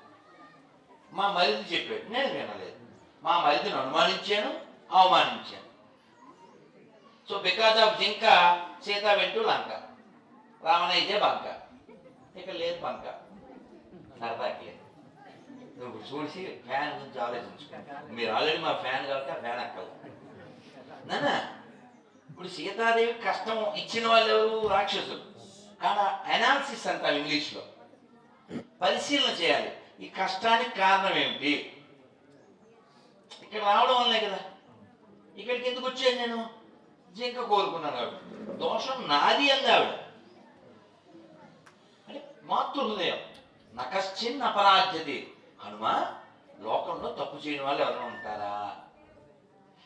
మా మరిది చెప్పాడు, నేను వినలేదు. మా మరిదిని అనుమానించాను, అవమానించాను. సో బికాజ్ ఆఫ్ జింక సీత వెంటూ లంక, రావణ అయితే బంక. ఇక లేదు బంక, సరదాకి లేదు. నువ్వు చూసి ఫ్యాన్ గురించి ఆలోచించు. మీరు ఆల్రెడీ మా ఫ్యాన్ కాబట్టి ఆ ఫ్యాన్ అక్కలు నానా. ఇప్పుడు సీతాదేవి కష్టం ఇచ్చిన వాళ్ళు ఎవరు? రాక్షసులు. కానీ అనాలిసిస్ అంటాం ఇంగ్లీష్లో. పరిశీలన చేయాలి, ఈ కష్టానికి కారణం ఏమిటి? ఇక్కడ రావడం వల్లే కదా. ఇక్కడికి ఎందుకు వచ్చాను నేను? జింక కోరుకున్నాను ఆవిడ. దోషం నాది అంది ఆవిడ. అంటే మాతృ హృదయం. నకశ్చిన్ అపరాధ్యతి. హనుమ, లోకంలో తప్పు చేయని వాళ్ళు ఎవరైనా ఉంటారా?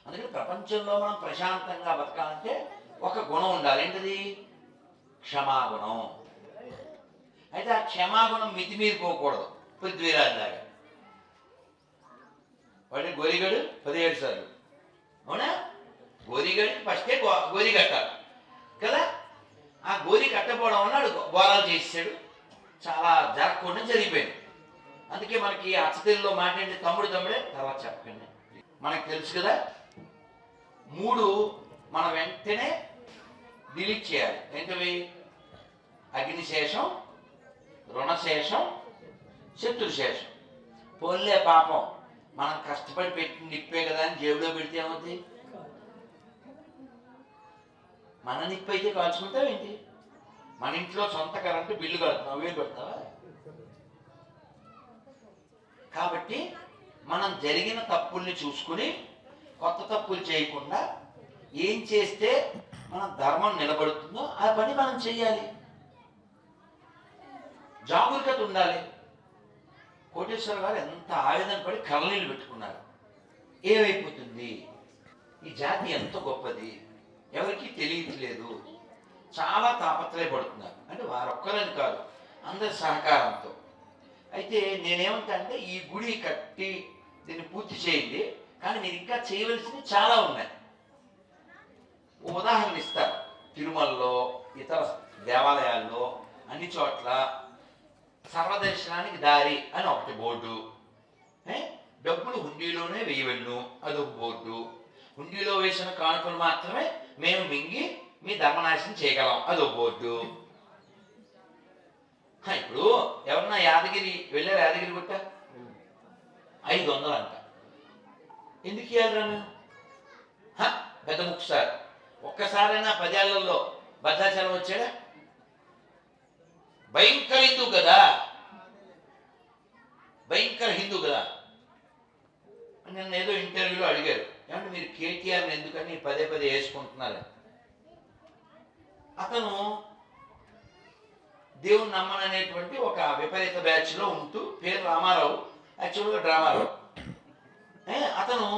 అందుకని ప్రపంచంలో మనం ప్రశాంతంగా బతకాలంటే ఒక గుణం ఉండాలి. ఏంటది? క్షమాగుణం. అయితే ఆ క్షమాగుణం మితిమీరిపోకూడదు. పృథ్వీరాజు లాగా వాడి గోరిగడు 17 సార్లు. అవునా? గోరిగడికి ఫస్టే గోరి కట్టాలి కదా. ఆ గోరి కట్టపోవడం వల్ల వాడు ఘోరాలు చేసాడు. చాలా జరగకుండా జరిగిపోయింది. అందుకే మనకి అచ్చతెల్లో మాట్లాడి తమ్ముడు తమ్ముడే తర్వాత చెప్పకండి. మనకు తెలుసు కదా, 3 మనం వెంటనే డిలీట్ చేయాలి. ఏంటవి? అగ్నిశేషం, రుణశేషం, శత్రుశేషం. పోన్లే పాపం, మనం కష్టపడి పెట్టి నిప్పే కదా అని జేబులో పెడితే ఏమవుతుంది? మన నిప్పు అయితే కాల్చుకుంటావు ఏంటి? మన ఇంట్లో సొంత కరెంటు బిల్లు కడుతున్నావు, వేలు పెడతావా? కాబట్టి మనం జరిగిన తప్పుల్ని చూసుకుని కొత్త తప్పులు చేయకుండా ఏం చేస్తే మన ధర్మం నిలబడుతుందో ఆ పని మనం చెయ్యాలి. జాగరూకత ఉండాలి. కోటేశ్వర గారు ఎంత ఆవేదన పడి కళ్ళనీళ్ళు పెట్టుకున్నారు. ఏమైపోతుంది? ఈ జాతి ఎంత గొప్పది, ఎవరికి తెలియట్లేదు. చాలా తాపత్రయపడుతున్నారు. అంటే వారొక్కరని కాదు, అందరి సహకారంతో. అయితే నేనేమంటా అంటే, ఈ గుడి కట్టి దీన్ని పూర్తి చేయండి, కానీ మీరు ఇంకా చేయవలసినవి చాలా ఉన్నాయి. ఉదాహరణ ఇస్తారు. తిరుమలలో, ఇతర దేవాలయాల్లో అన్ని చోట్ల సర్వదర్శనానికి దారి అని ఒకటి బోర్డు, డబ్బులు హుండీలోనే వేయవెళ్ళు అదొక బోర్డు, హుండీలో వేసిన కానుకలు మాత్రమే మేము మింగి మీ ధర్మనాశనం చేయగలం అదొక బోర్డు. ఇప్పుడు ఎవరన్నా యాదగిరి వెళ్ళారు, యాదగిరి గుట్ట 500 అంట. ఎందుకు ఇవ్వాలిరా మేము? పెద్ద ముక్కు సార్, ఒక్కసారైనా 10 ఏళ్లలో భద్రాచలం వచ్చాడా? భయంకర హిందూ కదా, భయంకర హిందూ కదా. నిన్న ఏదో ఇంటర్వ్యూలో అడిగారు, ఏమంటే మీరు కేటీఆర్ని ఎందుకని పదే వేసుకుంటున్నారు? అతను దేవుని నమ్మననేటువంటి ఒక విపరీత బ్యాచ్లో ఉంటూ, పేరు రామారావు, యాక్చువల్గా డ్రామారావు. అతను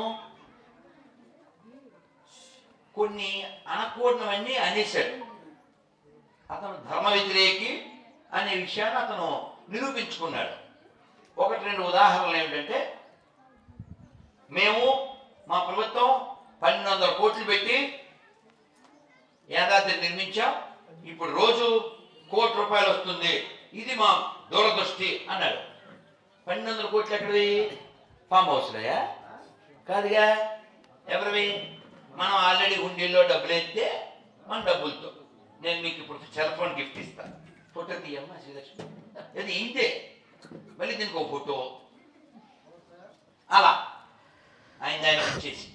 కొన్ని అనకూడనివన్నీ అనేశాడు. అతను ధర్మ వ్యతిరేకి అనే విషయాన్ని అతను నిరూపించుకున్నాడు. 1-2 ఉదాహరణలు ఏమిటంటే, మేము మా ప్రభుత్వం 1200 కోట్లు పెట్టి యాదాద్రి నిర్మించాం, ఇప్పుడు రోజు ₹1 కోటి వస్తుంది, ఇది మా దూరదృష్టి అన్నాడు. 1200 కోట్లు ఎక్కడివి? ఫామ్ హౌస్లయా? కాదుగా. ఎవరివి? మనం ఆల్రెడీ హుండీల్లో డబ్బులు ఎత్తే మన డబ్బులతో. నేను మీకు ఇప్పుడు సెల్ ఫోన్ గిఫ్ట్ ఇస్తాను, ఫోటో తీయమ్మా శ్రీలక్ష్మి, అది ఇంతే, మళ్ళీ దీనికి ఒక ఫోటో, అలా ఆయన వచ్చేసి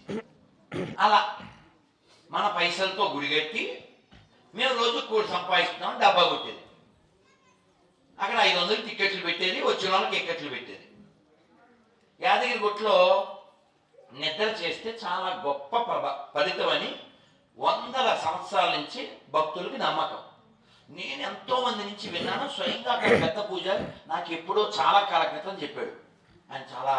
అలా మన పైసలతో గుడి కట్టి మేము రోజు కోటి సంపాదిస్తున్నాం, డబ్బా కొట్టేది. అక్కడ 500 టికెట్లు పెట్టేది, వచ్చిన వాళ్ళకి టికెట్లు పెట్టేది. యాదగిరి గుట్టలో నిద్ర చేస్తే చాలా గొప్ప ఫలితం అని 100 సంవత్సరాల నుంచి భక్తులకి నమ్మకం. నేను ఎంతో మంది నుంచి విన్నాను. స్వయంగా అక్కడ పెద్ద పూజారి నాకు ఎప్పుడో చాలా కాల క్రితం చెప్పాడు. ఆయన చాలా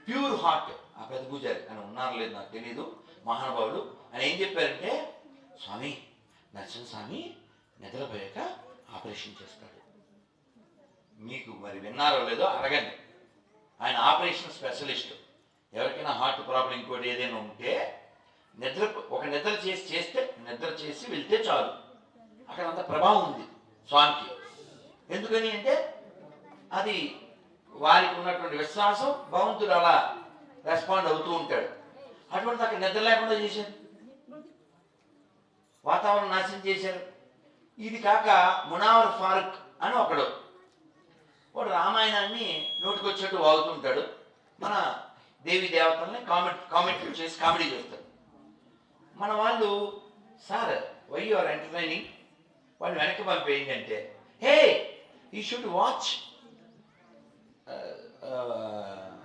ప్యూర్ హార్ట్, ఆ పెద్ద పూజారి. ఆయన ఉన్నారు లేదు నాకు తెలీదు, మహానుభావుడు. ఆయన ఏం చెప్పారంటే, స్వామి నరసింహస్వామి నిద్రపోయాక ఆపరేషన్ చేస్తాడు. మీకు మరి విన్నారో లేదో అడగండి. ఆయన ఆపరేషన్ స్పెషలిస్ట్. ఎవరికైనా హార్ట్ ప్రాబ్లం ఇంకోటి ఏదైనా ఉంటే నిద్ర చేసి వెళ్తే చాలు, అక్కడ అంత ప్రభావం ఉంది స్వామికి. ఎందుకని అంటే అది వారికి ఉన్నటువంటి విశ్వాసం, భగవంతుడు అలా రెస్పాండ్ అవుతూ ఉంటాడు. అటువంటి అక్కడ నిద్ర లేకుండా చేశారు, వాతావరణం నాశనం చేశారు. ఇది కాక మునావర్ ఫారూక్ అని వాడు రామాయణాన్ని నోటికొచ్చేట్టు వాగుతుంటాడు. మన దేవి దేవతల్ని కామెంట్లు చేసి కామెడీ చేస్తారు. మన వాళ్ళు, sir why you are entertaining, వాళ్ళు వెనక్కి పంపేయండి అంటే, హే యూ షుడ్ వాచ్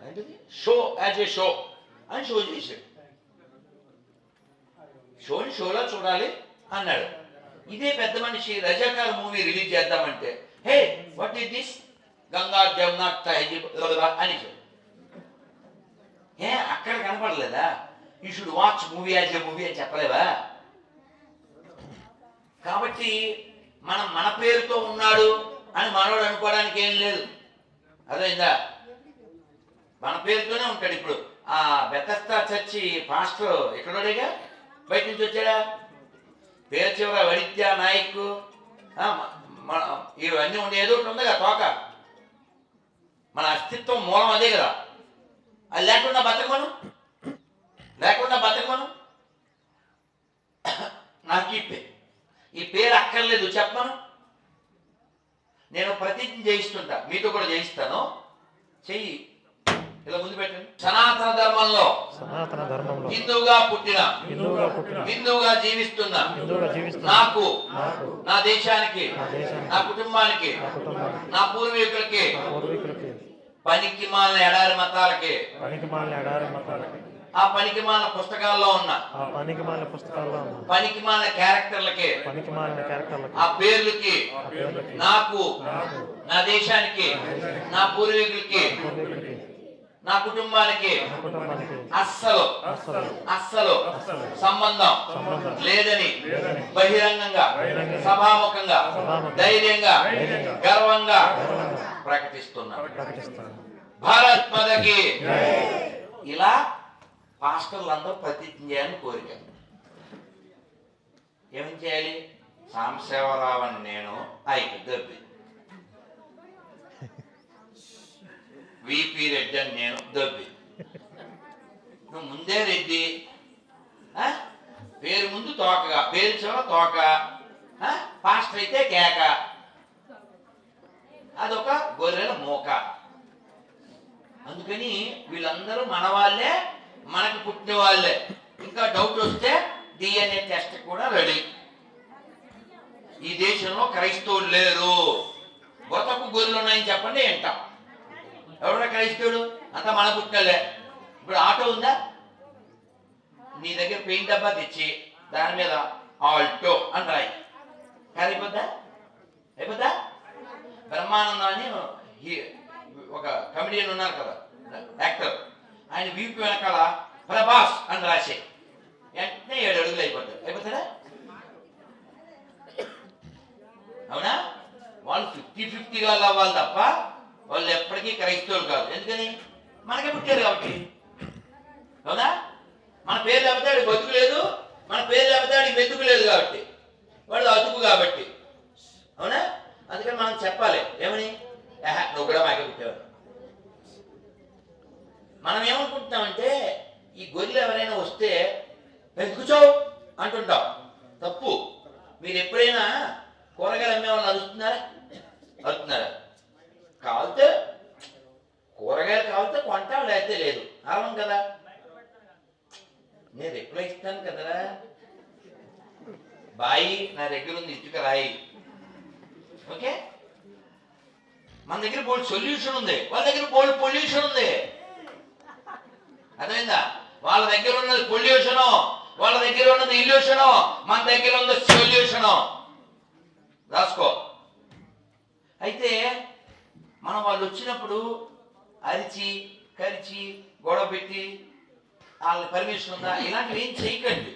ఏంటిది షో యాజ్ ఏ షో అని షో చేశాడు. షోలా చూడాలి అన్నాడు. ఇదే పెద్ద మనిషి రజాకార్ మూవీ రిలీజ్ చేద్దామంటే, hey what is this Ganga Jamuna తహజీబ్ అని అక్కడ కనపడలేదా? You should watch movie as a movie అని చెప్పలేవా? కాబట్టి మనం మన పేరుతో ఉన్నాడు అని మనోడు అనుకోవడానికి ఏం లేదు, అర్థమైందా? మన పేరుతోనే ఉంటాడు. ఇప్పుడు ఆ బెతస్తా చర్చి పాస్టర్ ఎక్కడోడేగా, బయట నుంచి వచ్చాడా? పేరు చివర వడిత్య నాయక్ ఇవన్నీ ఉండే ఏదో ఒకటి ఉంది కదా తోక. మన అస్తిత్వం మూలం అదే కదా. అది లేకుండా బతకమను నాకు ఈ పేరు అక్కర్లేదు చెప్పను. నేను ప్రతిజ్ఞ చేయిస్తుంటా, మీతో కూడా చేయిస్తాను. చెయ్యి ఇలా ముందు పెట్టండి. సనాతన ధర్మంలో హిందువుగా పుట్టిన హిందువుగా జీవిస్తున్న నాకు, నా దేశానికి, నా కుటుంబానికి, నా పూర్వీకులకి, పనికి మాలిన ఎడారి మతాలకి, ఆ పనికి మాలిన పుస్తకాల్లో ఉన్న పనికి మాలిన క్యారెక్టర్లకి, ఆ పేర్లకి, నాకు, నా దేశానికి, నా పూర్వీకులకి, నా కుటుంబానికి అస్సలు సంబంధం లేదని బహిరంగంగా, సభాముఖంగా, ధైర్యంగా, గర్వంగా ప్రకటిస్తున్నాను. భారత్ మాతకి. ఇలా పాస్టర్లందరూ ప్రతిజ్ఞ చేయాలని కోరిక. ఏమేం చేయాలి? సాంబశివరావు అని నేను అయిపోద్ది, విపి రెడ్డి అని నేను దొబ్బి, నువ్వు ముందే రెడ్డి, పేరు ముందు తోకగా, పేరు చివర తోక, పాస్టర్ అయితే కేక, అదొక గొర్రెల మూక. అందుకని వీళ్ళందరూ మన వాళ్ళే, మనకు పుట్టిన వాళ్ళే. ఇంకా డౌట్ వస్తే DNA టెస్ట్ కూడా రెడీ. ఈ దేశంలో క్రైస్తవులు లేరు, బొతకు గొర్రెలు ఉన్నాయని చెప్పండి వింటాం. ఎవడ క్రైస్తవుడు? అంతా మన పుట్టినలే. ఇప్పుడు ఆటో ఉందా? నీ దగ్గర పెయింట్ డబ్బా తెచ్చి దాని మీద ఆల్టో అని రాయి, అయిపోద్దా? అయిపోద్దా? బ్రహ్మానందం అని ఒక కమెడియన్ ఉన్నారు కదా, యాక్టర్, ఆయన వీపు వెనకాల ప్రభాస్ అని రాసే వెంటనే 7 అడుగులు అయిపోతాడు. అయిపోతాడా? అవునా? వాళ్ళు 50-50 వాళ్ళు అవ్వాలి తప్ప వాళ్ళు ఎప్పటికీ క్రైస్తవులు కాదు. ఎందుకని? మనకే పుట్టారు కాబట్టి. అవునా? మన పేరు లేకపోతే వాడికి బతుకు లేదు, మన పేరు లేకపోతే వాడికి వెతుకు లేదు కాబట్టి, వాడు అతుకు కాబట్టి. అవునా? అందుకని మనం చెప్పాలి ఏమని, నువ్వు కూడా మాకే పుట్టావు. మనం ఏమనుకుంటున్నామంటే ఈ గొర్రెలు ఎవరైనా వస్తే కూర్చోవు అంటుంటాం. తప్పు. మీరు ఎప్పుడైనా కూరగాయలు అమ్మే వాళ్ళు అరుస్తున్నారా? కావాలితే కూరగాయలు కావాలితే కొంటాం, లేకపోతే లేదు. అరవం కదా, నేను రిప్లై ఇస్తాను కదరా. బాయి నా దగ్గర ఉంది, ఇటుక రాయి. ఓకే, మన దగ్గర బోల్డ్ సొల్యూషన్ ఉంది, వాళ్ళ దగ్గర బోల్డ్ పొల్యూషన్ ఉంది. అర్థమైందా? వాళ్ళ దగ్గర ఉన్నది పొల్యూషను, వాళ్ళ దగ్గర ఉన్నది ఇల్యూషను, మన దగ్గర ఉన్నది సొల్యూషను. రాసుకో. అయితే మనం వాళ్ళు వచ్చినప్పుడు అరిచి కరిచి గొడవ పెట్టి వాళ్ళ పర్మిషన్ ఉందా ఇలాంటివి ఏం చేయకండి.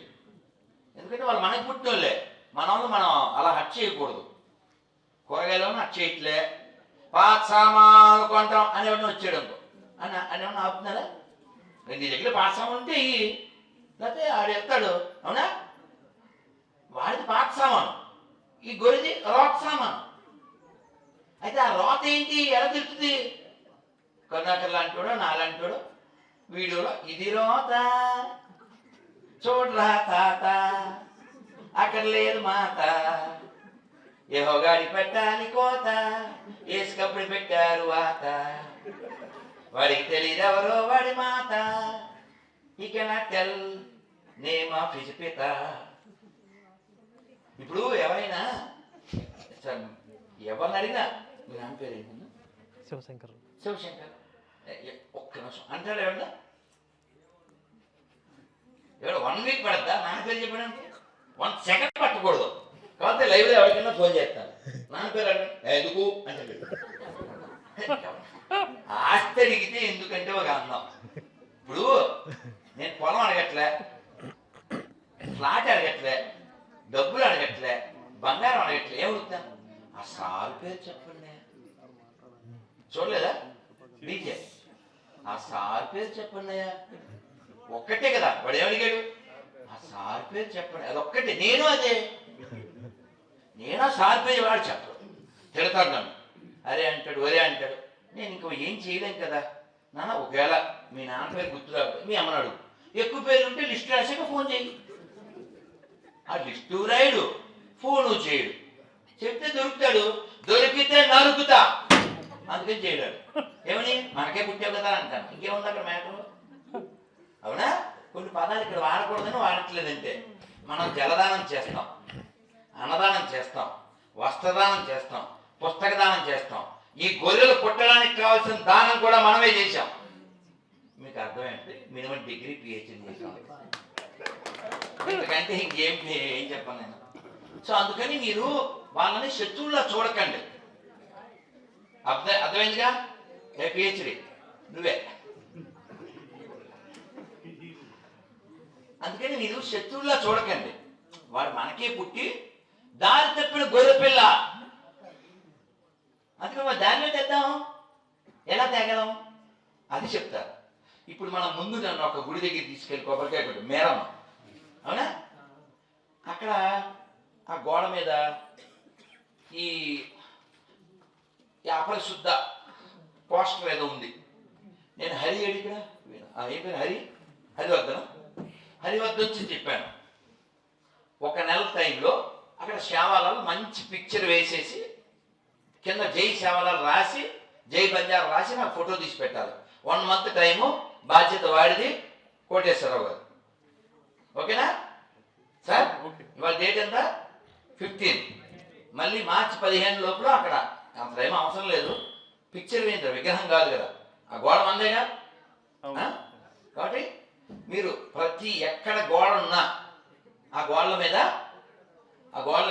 ఎందుకంటే వాళ్ళు మనకి పుట్టిన వాళ్ళే. మనం అలా హట్ చేయకూడదు. కూరగాయలను హట్ చేయట్లే, పాత సామాన్లు కొంటాం అని ఎవరైనా వచ్చాడు అనుకో అని ఏమన్నా ఆపుతున్నారా? నీ దగ్గర పాత సామాన్ ఉంటే లేకపోతే ఆడు వెళ్తాడు. అవునా? వాడిది పాత సామాను, ఈ గొర్రెది రోత సామాను. అయితే ఆ రోత ఏంటి, ఎలా తెలుస్తుంది? కరుణాకర్ లాంటి వాడు, నాలాంటి వాడు వీడియోలో ఇది రోత చూడరా తాత, అక్కడ లేదు మాత, యెహోవాడి పెట్టాలి కోత, ఏసుకప్పుడు పెట్టారు వాత, వాడికి తెలియదు ఎవరో వాడి మాత, he cannot tell name of his పిత. ఇప్పుడు ఎవరైనా ఎవరిని అడిగినా మీ నాన్న పేరు ఏంటన్నా? శివశంకర్. ఒక్క నిమిషం అంటాడు. ఎవడన్నా 1 వీక్ పడద్దా నాన్న పేరు చెప్పడానికి? 1 సెకండ్ పట్టకూడదు. కాబట్టి లైవ్లో ఎవరికైనా ఫోన్ చేస్తాను, నాన్న పేరు అడగండి, ఎందుకు అంటే ఆస్తి అడిగితే ఎందుకంటే ఒక అందం. ఇప్పుడు నేను పొలం అడగట్లే, ఫ్లాట్ అడగట్లే, డబ్బులు అడగట్లే, బంగారం అడగట్లే, ఏమడుగుతాను? ఆ సార్ పేరు చెప్పండి. చూడలేదా డీజే? ఆ సార్ పేరు చెప్పండి అయ్యా. ఒక్కటే కదా, వాడు ఏమడిగాడు? ఆ సార్ పేరు చెప్పండి. అదొక్కటే. నేను అదే, నేను ఆ సార్ పేరు వాడు చెప్పడు, తిడతాడు నన్ను. అరే అంటాడు, ఒరే అంటాడు. నేను ఇంకో ఏం చేయలేం కదా నాన్న. ఒకవేళ మీ నాన్న పేరు గుర్తు రాకపోతే మీ అమ్మని అడుగు. ఎక్కువ పేర్లు ఉంటే లిస్టు రాసాక ఫోన్ చేయి. ఆ లిస్టు రాయడు, ఫోను చేయడు. చెప్తే దొరుకుతాడు, దొరికితే నరుకుతా. అందుకని చేయడాడు. ఏమని? మనకే పుట్టావు కదా అంటాను. ఇంకేముంది అక్కడ మ్యాటర్? అవునా? కొన్ని పదాలు ఇక్కడ వాడకూడదని వాడట్లేదంటే. మనం జలదానం చేస్తాం, అన్నదానం చేస్తాం, వస్త్రదానం చేస్తాం, పుస్తక దానం చేస్తాం. ఈ గొర్రెలు పుట్టడానికి కావాల్సిన దానం కూడా మనమే చేశాం. మీకు అర్థమేంటి? మినిమం డిగ్రీ PhD చేసాం. ఎందుకంటే ఏం చెప్పాను నేను. సో అందుకని మీరు వాళ్ళని శత్రువులా చూడకండి. అర్థమైందిగా? PhD నువ్వే. అందుకని మీరు శత్రువులా చూడకండి. వాడు మనకే పుట్టి దారి తప్పిన గొర్రె పిల్ల. అందుకని మరి దానిలో తెద్దాం, ఎలా తేగలం అది చెప్తా. ఇప్పుడు మనం ముందు నన్ను ఒక గుడి దగ్గర తీసుకెళ్ళి కొబ్బరికాయ కొట్టు మేరమ్మ. అవునా? అక్కడ ఆ గోడ మీద ఈ అపరిశుద్ధ పోస్టర్ ఏదో ఉంది. నేను హరి అడిగిన ఏం పేరు హరివర్ధన్ వచ్చి చెప్పాను. ఒక నెల టైంలో అక్కడ శ్యామలాల్ మంచి పిక్చర్ వేసేసి కింద జై శ్యామలాల్ రాసి జై బంజారా రాసి నాకు ఫోటో తీసి పెట్టాలి. 1 మంత్ టైము, బాధ్యత వాడిది, కోటేశ్వరరావు గారు. ఓకేనా సార్? ఇవాళ డేట్ ఎంత? 15. మళ్ళీ మార్చి 15 లోపల అక్కడ అంత ఏమీ అవసరం లేదు, పిక్చర్ వేయించారు, విగ్రహం కాదు కదా, ఆ గోడ మందేగా. కాబట్టి మీరు ప్రతి ఎక్కడ గోడ ఉన్నా ఆ గోడల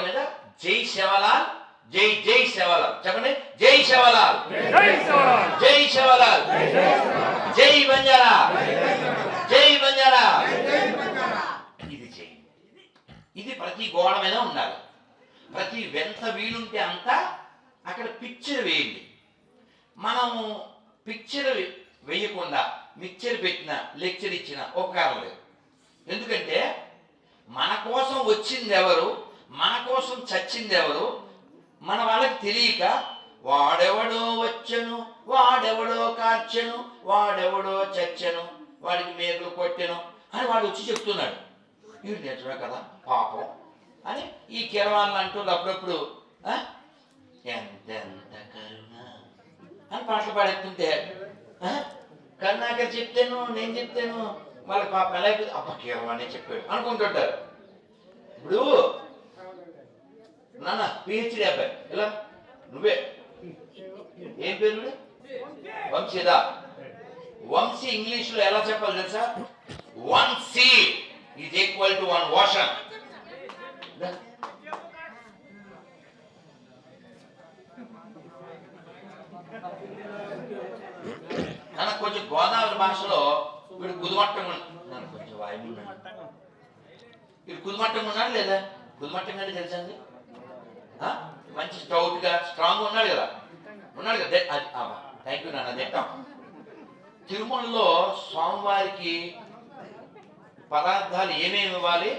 మీద జై శివలాల్, జై జై శివలాల్ చెప్పండి. జై శివలాల్, జై శివలాల్, జై బంజారా, జై బంజారా. ఇది జై, ఇది ప్రతి గోడ మీద ఉండాలి. ప్రతి ఎంత వీలుంటే అంత అక్కడ పిక్చర్ వేయండి. మనము పిక్చర్ వేయకుండా మిక్చర్ పెట్టిన లెక్చర్ ఇచ్చిన ఉపకారం లేదు. ఎందుకంటే మన కోసం వచ్చింది ఎవరు, మన కోసం చచ్చింది ఎవరు మన వాళ్ళకి తెలియక వాడెవడో వచ్చెను, వాడెవడో కార్చెను, వాడెవడో చచ్చెను, వాడికి మేకులు కొట్టెను అని వాడు వచ్చి చెప్తున్నాడు. ఇది నిజమే కదా పాపం అని ఈ కిరవాళ్ళు అంటూ అప్పుడప్పుడు ఎంతెంత కరుణ అని పాటలు పాడేస్తుంటే కరుణాకర్ చెప్తాను, నేను చెప్తాను, వాళ్ళకి పాప ఎలా అయిపోతుంది, అబ్బా కిరవాణి చెప్పాడు అనుకుంటుంటారు. ఇప్పుడు నాన్న పిహెచ్డి అబ్బాయి ఇలా నువ్వే ఏం పేరు? వంశీదా. వంశీ ఇంగ్లీష్ లో ఎలా చెప్పాలి తెలుసా? 1 sea is equal to 1 ocean. నాన్న కొంచెం గోదావరి భాషలో వీడు కుదుమట్టం ఉన్నాడు, కొంచెం వాయువు ఉన్నాడు, వీడు కుదుమట్టం ఉన్నాడు లేదా? కుదుమట్టం అంటే తెలుసా అండి? మంచి స్టౌట్ గా స్ట్రాంగ్ ఉన్నాడు కదా, థ్యాంక్ యూ నాన్న. దిట్టం. తిరుమలలో స్వామివారికి పదార్థాలు ఏమేమి ఇవ్వాలి,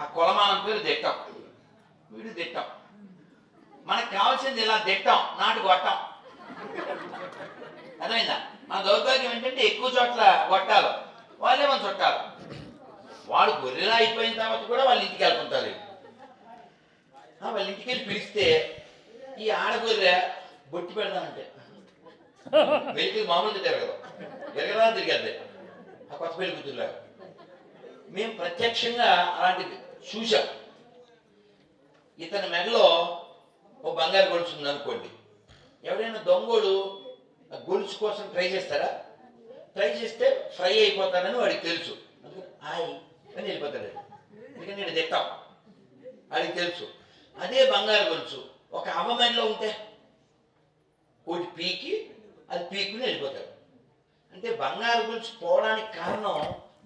ఆ కొలమానం పేరు దిట్టం. వీడు దిట్టం. మనకు కావాల్సింది ఇలా దిట్టం, నాటు గొట్టం. అర్థమైందా? మన దౌర్భాగ్యం ఏంటంటే ఎక్కువ చోట్ల గొట్టాలు, వాళ్ళే మన చుట్టాలు. వాడు గొర్రెలా అయిపోయిన తర్వాత కూడా వాళ్ళ ఇంటికి వెళ్తుంటారు. వాళ్ళ ఇంటికి వెళ్ళి పిలిస్తే ఈ ఆడగొర్రె బొట్టి పెడదానంటే వెలికి మామూలుగా తిరగదు, ఎరగదా తిరిగద్ది ఆ కొత్త పెళ్లి కూతురులాగా. మేము ప్రత్యక్షంగా అలాంటివి చూసాం. ఇతని మెడలో ఓ బంగారు గొలుసు ఉంది అనుకోండి, ఎవరైనా దొంగోడు గొలుసు కోసం ట్రై చేస్తారా? ట్రై చేస్తే ఫ్రై అయిపోతానని వాడికి తెలుసు, హాయ్ అని వెళ్ళిపోతాడు. ఎందుకంటే నేను తిట్టాం, వాడికి తెలుసు. అదే బంగారు గొలుసు ఒక అవ్వమెడలో ఉంటే ఒకటి పీకి అది పీకుని వెళ్ళిపోతాడు. అంటే బంగారు గొలుసు పోవడానికి కారణం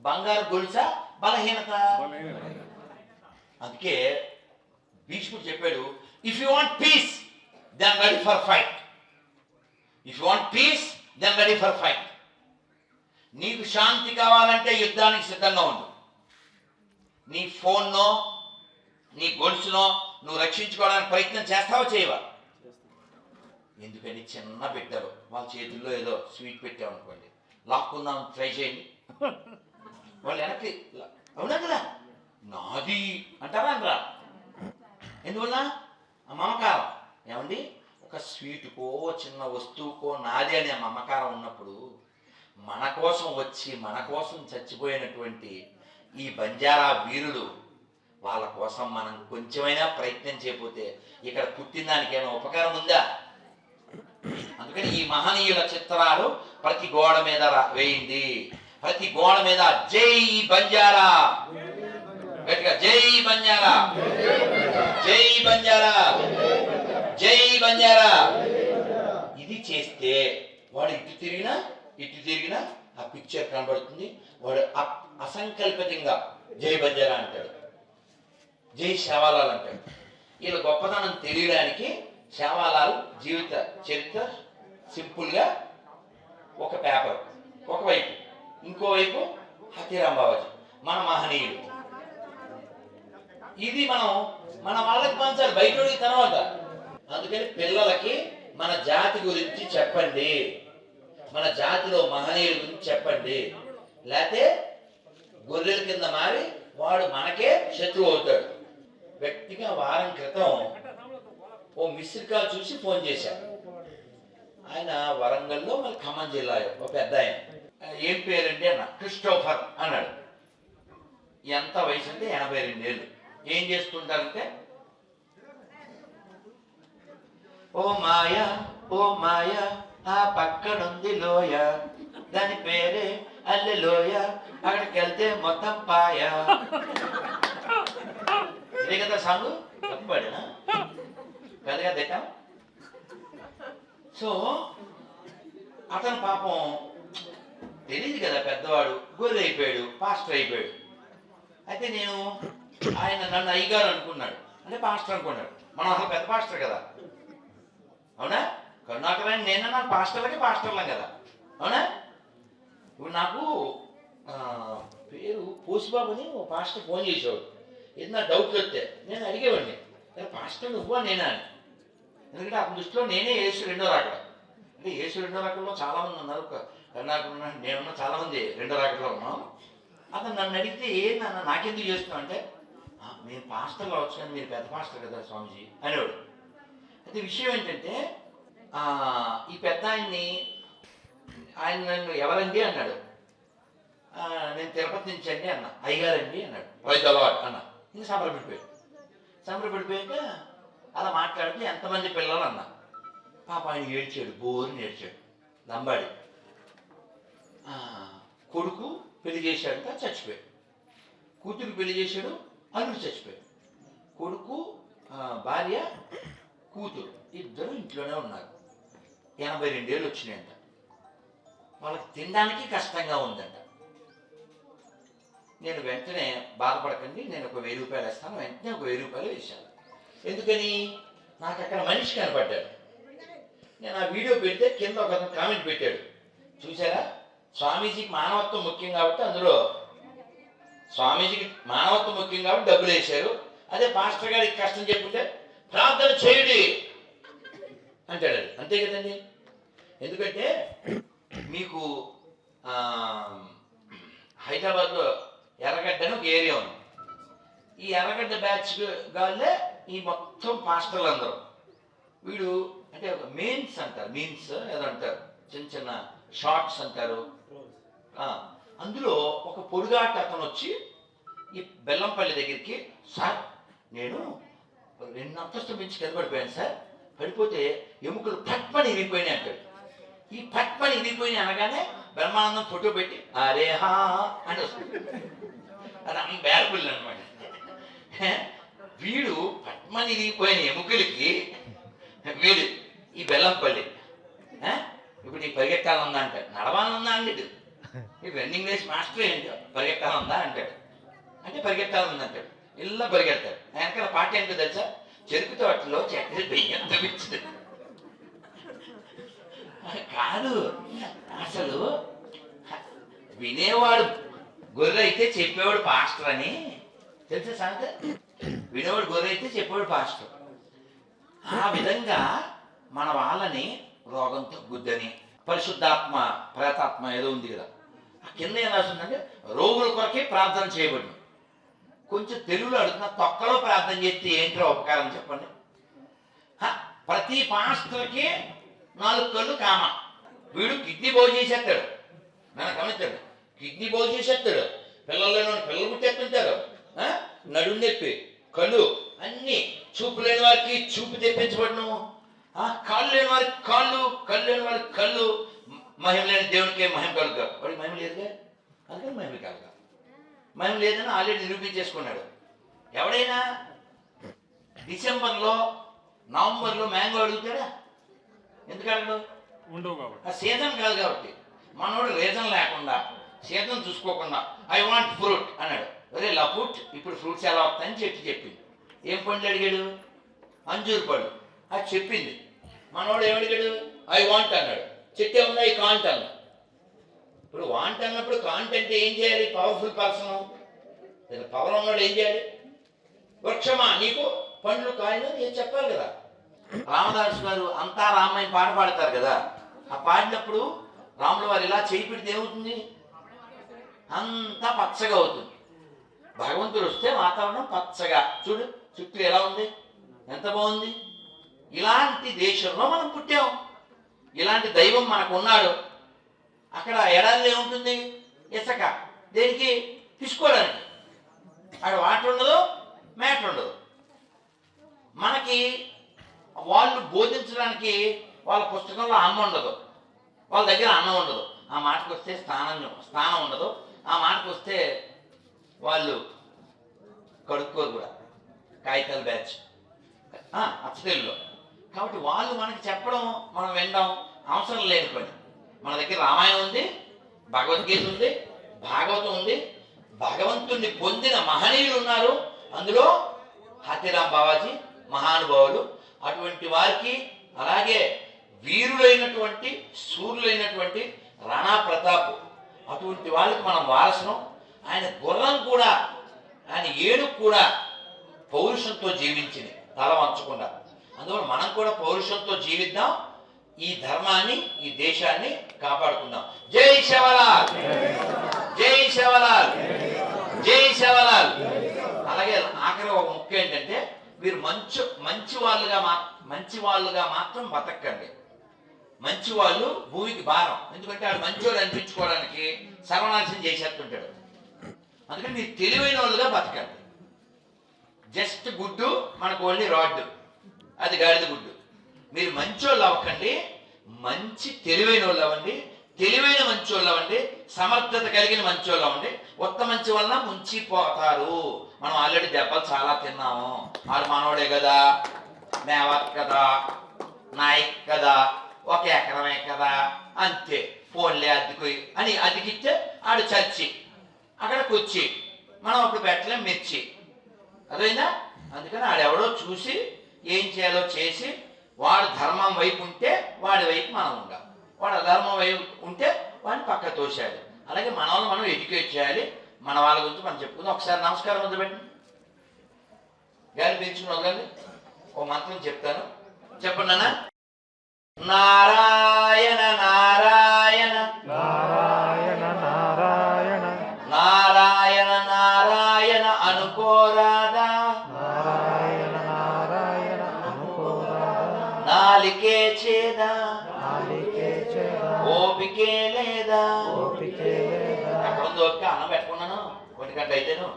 బంగారు గొలుసా బలహీనత? అందుకే భీష్ముడు చెప్పాడు, if you want peace then ready for fight. If you want peace then ready for fight. నీకు శాంతి కావాలంటే యుద్ధానికి సిద్ధంగా ఉండు. నీ ఫోన్నో నీ గొలుసునో నువ్వు రక్షించుకోవడానికి ప్రయత్నం చేస్తావా చేయవా? ఎందుకని చిన్న పెట్టారు వాళ్ళ చేతుల్లో ఏదో స్వీట్ పెట్టామనుకోండి, లాక్కుందాం ట్రై చేయండి, వాళ్ళు వెనక్కి అవునా కదా నాది అంటారా అనరా? ఎందువల్ల ఆ మమకారం. ఏమండి, ఒక స్వీటుకో చిన్న వస్తువుకో నాది అనే మమకారం ఉన్నప్పుడు మన కోసం వచ్చి మన కోసం చచ్చిపోయినటువంటి ఈ బంజారా వీరులు, వాళ్ళ కోసం మనం కొంచెమైనా ప్రయత్నం చేయకపోతే ఇక్కడ పుట్టిన దానికి ఏమైనా ఉపకారం ఉందా? అందుకని ఈ మహనీయుల చిత్రాలు ప్రతి గోడ మీద వేయింది. ప్రతి గోడ మీద జై బంజారా, గట్టిగా జై బంజారా, జై బంజారా, జై బంజారా. ఇది చేస్తే వాడు ఇటు తిరిగినా ఆ పిక్చర్ కనబడుతుంది. వాడు అసంకల్పితంగా జై బంజారా అంటాడు, జై సేవాలాల్ అంటాడు. వీళ్ళ గొప్పతనం తెలియడానికి సేవాలాల్ జీవిత చరిత్ర సింపుల్గా ఒక పేపర్ ఒకవైపు, ఇంకోవైపు హతీరాం బావాజీ మన మహనీయుడు. ఇది మనం మన వాళ్ళకి పంచాలి, బయటోడికి తర్వాత. అందుకని పిల్లలకి మన జాతి గురించి చెప్పండి, మన జాతిలో మహనీయుల గురించి చెప్పండి. లేకపోతే గొర్రెల కింద మారి వాడు మనకే శత్రువు అవుతాడు. వ్యక్తిగా వారం క్రితం ఓ మిస్డ్ కాల్ చూసి ఫోన్ చేశాను. ఆయన వరంగల్లో మన ఖమ్మం జిల్లా ఒక పెద్ద ఆయన. ఏం పేరండి అన్న. క్రిస్టోఫర్ అన్నాడు. ఎంత వయసు అంటే 82 ఏళ్ళు. ఏం చేస్తుంటారంటే, ఓ మాయ ఓ మాయ ఆ పక్కనుంది లోయ, దాని పేరే అల్లె లోయ, అక్కడికి వెళ్తే మొత్తం పాయ. ఇదే కదా సాంగ్. తప్పడినా పెద్దగా తిట్టాం. సో అతను పాపం తెలియదు కదా, పెద్దవాడు, గొర్రె అయిపోయాడు, పాస్టర్ అయిపోయాడు. అయితే నేను ఆయన నన్ను అయ్యగారు అనుకున్నాడు, అంటే పాస్టర్ అనుకున్నాడు. మనం అసలు పెద్ద పాస్టర్ కదా, అవునా? కరుణాకరాన్ని నేనన్నా పాస్టర్లం కదా, అవునా? ఇప్పుడు నాకు పేరు పోసిబాబు అని ఓ పాస్టర్ ఫోన్ చేసేవాడు. ఏదైనా డౌట్లు వస్తే నేను అడిగేవాడిని, పాస్టర్ నువ్వా నేనా అని. ఎందుకంటే అతని దృష్టిలో నేనే యేసు రెండో రాకడ. అంటే యేసు రెండో రాకడలో చాలామంది ఉన్నారు, కరుణాకరణ నేనున్నా చాలామంది రెండో రాకడలో ఉన్నాం. అతను నన్ను అడిగితే ఏందన్న నాకెందుకు చేస్తున్నావు అంటే, మేము పాస్టర్లు అవచ్చు కానీ మీరు పెద్ద పాస్టర్ కదా స్వామిజీ అనేవాడు. అయితే విషయం ఏంటంటే, ఈ పెద్ద ఆయన నన్ను ఎవరండి అన్నాడు. నేను తిరుపతి నుంచి అండి అన్న. అయ్యగారండి అన్నాడు. వైద్యవాడు అన్న. ఇంకా సంబరపడిపోయాక అలా మాట్లాడితే ఎంతమంది పిల్లలు అన్న. పాప ఆయన ఏడ్చాడు, బోరుని ఏడ్చాడు. లంబాడి కొడుకు పెళ్లి చేశాడంట, చచ్చిపోయాడు. కూతురు పెళ్లి చేశాడు, అల్లుడు చచ్చిపోయాడు. కొడుకు భార్య కూతురు ఇద్దరు ఇంట్లోనే ఉన్నారు. 82 ఏళ్ళు వచ్చినాయంట. వాళ్ళకి తినడానికి కష్టంగా ఉందంట. నేను వెంటనే బాధపడకండి, నేను ఒక 1000 రూపాయలు వేస్తాను. వెంటనే ఒక 1000 రూపాయలు వేశాను. ఎందుకని? నాకు అక్కడ మనిషి కనపడ్డాడు. నేను ఆ వీడియో పెడితే కింద ఒక కామెంట్ పెట్టాడు, చూసారా, స్వామీజీకి మానవత్వం ముఖ్యం కాబట్టి అందులో స్వామీజీకి మానవత్వం ముఖ్యం కాబట్టి డబ్బులు వేశారు. అదే పాస్టర్ గారికి కష్టం చెప్పుంటే ప్రార్థన చేయుడి అంటాడు. అంతే కదండి. ఎందుకంటే మీకు హైదరాబాద్లో ఎర్రగడ్డ అని ఒక ఏరియా ఉంది. ఈ ఎర్రగడ్డ బ్యాచ్ గాళ్ళే ఈ మొత్తం పాస్టర్లు అందరూ. వీడు అంటే ఒక మీన్స్ అంటారు, మీన్స్ ఏదో అంటారు, చిన్న చిన్న షార్ట్స్ అంటారు. అందులో ఒక పొడుగాట అతను వచ్చి ఈ బెల్లంపల్లి దగ్గరికి, సార్ నేను 2 అంతస్తుల నుంచి కింద పడిపోయాను సార్, పడిపోతే ఎముకలు పట్మని ఇరిగిపోయినాయి అంటాడు. ఈ పట్మని ఇరిగిపోయినాయి అనగానే బ్రహ్మానందం ఫోటో పెట్టి అరే హా అని వస్తుంది. అది అమ్మ బేరపుల్లి అనమాట. వీడు పట్మని ఇరిగిపోయిన ఎముకలకి వీడు ఈ బెల్లంపల్లి ఇప్పుడు నీకు పరిగెత్తాలందా అంటాడు. నడవాలనుందా అంటాడు. నీకు రన్నింగ్ రేస్ మాస్టర్ ఏంటి, పరిగెత్తాలందా అంటాడు. అంటే పరిగెత్తాలందా అంటాడు. ఇలా పరిగెడతాడు. వెనకాల పాట ఏంటో తెలుసా, చెరుకు తోటలో చక్కెర బియ్యం తప్పించదు కాదు. అసలు వినేవాడు గొర్రె అయితే చెప్పేవాడు పాస్టర్ అని తెలుసా సంగతి. వినేవాడు గొర్రె అయితే చెప్పేవాడు పాస్టర్. ఆ విధంగా మన వాళ్ళని రోగం తగ్గుద్దని, పరిశుద్ధాత్మ ప్రేతాత్మ ఏదో ఉంది కదా, ఆ కింద ఏం రాస్తుందంటే రోగుల కొరకే ప్రార్థన చేయబడింది. కొంచెం తెలుగులో అడుగుతున్నా, తొక్కలో ప్రార్థన చేస్తే ఏంటో ఉపకారం చెప్పండి. ప్రతి పాస్టర్కి 4 కళ్ళు కామ. వీడు కిడ్నీ బాగు చేసేస్తాడు, నన్ను గమనించాడు, కిడ్నీ బాగు చేసేస్తాడు. పిల్లలు పుట్టేస్తుంటారు, నడుము నొప్పి, కళ్ళు అన్నీ, చూపు లేని వారికి చూపు తెప్పించబడను, కాళ్ళు లేని వారికి కాళ్ళు, కళ్ళు లేని వారికి కళ్ళు. మహిమ లేని దేవునికి మహిమ కలుగా, వాడికి మహిమ లేదుగా, అందుకని మహిమ కలుగా. మహిమ లేదని ఆల్రెడీ నిరూపించేసుకున్నాడు. ఎవడైనా డిసెంబర్లో నవంబర్లో మ్యాంగో అడుగుతాడా? ఎందుకు అడగడు? ఉండవు కాబట్టి. ఆ సీజన్ కాదు కాబట్టి. మనోడు రీజన్ లేకుండా, సీజన్ చూసుకోకుండా ఐ వాంట్ ఫ్రూట్ అన్నాడు. ఒరే లపుట్, ఇప్పుడు ఫ్రూట్స్ ఎలా వస్తాయని చెప్పింది. ఏం పండ్లు అడిగాడు? అంజూరు పళ్ళు. అది చెప్పింది. మనోడు ఏమడిగాడు? ఐ వాంట్ అన్నాడు. చెట్టే ఉందా? ఈ కాంట్ అన్నా. ఇప్పుడు వాంట్ అన్నప్పుడు కాంట్ అంటే ఏం చేయాలి? పవర్ఫుల్ పర్సన్, పవర్ ఉన్నాడు ఏం చేయాలి? వృక్షమా నీకు పండ్లు కాయలు ఏం చెప్పాలి కదా. రామదాసు గారు అంతా రామాయణ పాట పాడతారు కదా, ఆ పాడినప్పుడు రాముల వారు ఇలా చేయి పెడితే ఏమవుతుంది, అంతా పచ్చగా అవుతుంది. భగవంతుడు వస్తే వాతావరణం పచ్చగా చూడు, చుట్టూ ఎలా ఉంది, ఎంత బాగుంది. ఇలాంటి దేశంలో మనం పుట్టాం, ఇలాంటి దైవం మనకు ఉన్నాడు. అక్కడ ఎడారిలో ఏముంటుంది, ఇసుక, దేనికి తీసుకోవడానికి. అక్కడ వాటర్ ఉండదు, మ్యాటర్ ఉండదు. మనకి వాళ్ళు బోధించడానికి వాళ్ళ పుస్తకంలో అమ్మ ఉండదు, వాళ్ళ దగ్గర అన్నం ఉండదు. ఆ మాటకు వస్తే స్థానం ఉండదు. ఆ మాటకు వస్తే వాళ్ళు కడుక్కోరు కూడా, కాగితాల బ్యాచ్ అచ్చతెల్లో. కాబట్టి వాళ్ళు మనకి చెప్పడం, మనం వినడం అవసరం లేని పని. మన దగ్గర రామాయణం ఉంది, భగవద్గీత ఉంది, భాగవతం ఉంది. భగవంతుణ్ణి పొందిన మహనీయులు ఉన్నారు అందులో. హాతీరామ్ బావాజీ మహానుభావులు. అటువంటి వారికి, అలాగే వీరులైనటువంటి శూరులైనటువంటి రాణా ప్రతాప్, అటువంటి వాళ్ళకి మనం వారసును. ఆయన గుర్రం కూడా, ఆయన ఏనుగు కూడా పౌరుషంతో జీవించింది, తల వంచకుండా. అందువల్ల మనం కూడా పౌరుషంతో జీవిద్దాం, ఈ ధర్మాన్ని, ఈ దేశాన్ని కాపాడుకుందాం. జై శివలాల్, జై శివలాల్, జై శివలాల్. అలాగే ఆఖరి ఒక ముఖ్యం ఏంటంటే, మీరు మంచి వాళ్ళుగా మాత్రం బతకండి. మంచి వాళ్ళు భూమికి భారం. ఎందుకంటే వాడు మంచోడు అనిపించుకోవడానికి సర్వనాశనం చేసేస్తుంటాడు. అందుకని మీరు తెలివైన వాళ్ళుగా బతకండి. జస్ట్ గుడ్డు మనకు ఓన్లీ రాడ్డు, అది గాడిద గుడ్డు. మీరు మంచోళ్ళు అవ్వకండి, మంచి తెలివైన వాళ్ళు అవ్వండి. తెలివైన మంచోళ్ళు అవ్వండి, సమర్థత కలిగిన మంచోళ్ళు అవ్వండి. ఒక్క మంచి వలన ముంచిపోతారు. మనం ఆల్రెడీ దెబ్బలు చాలా తిన్నాము. ఆడు మనోడే కదా, మేవత్ కదా, నాయక్ కదా, ఒక ఎకరమే కదా, అంతే, ఫోన్లే అద్దెకు అని అద్దెకిస్తే ఆడు చచ్చి అక్కడికి వచ్చి మనం అప్పుడు పెట్టలేం మిర్చి. అదైనా అందుకని ఆడెవడో చూసి ఏం చేయాలో చేసి, వాడు ధర్మం వైపు ఉంటే వాడి వైపు మనం ఉండాలి, వాడు అధర్మం వైపు ఉంటే వాడిని పక్క తోసేయాలి. అలాగే మన వాళ్ళు మనం ఎడ్యుకేట్ చేయాలి. మన వాళ్ళ గురించి మనం చెప్పుకుందాం. ఒకసారి నమస్కారం వదిలిపెట్టండి, గాలి పెంచుకుని వదలండి. ఓ మంత్రం చెప్తాను, చెప్పండి అన్న. నారాయణ నారాయణ నారాయణ నారాయణ నారాయణ నారాయణ అనుకోరాదా, నారాయణ నారాయణ అనుకోరాదా, నాలికే చేదా, నాలికే చేదా, ఓపికే లేదా. ఓపికే లేదా. ఎక్కడుంది ఓపిక? అన్నం పెట్టుకున్నాను, 1 గంట అయితేను.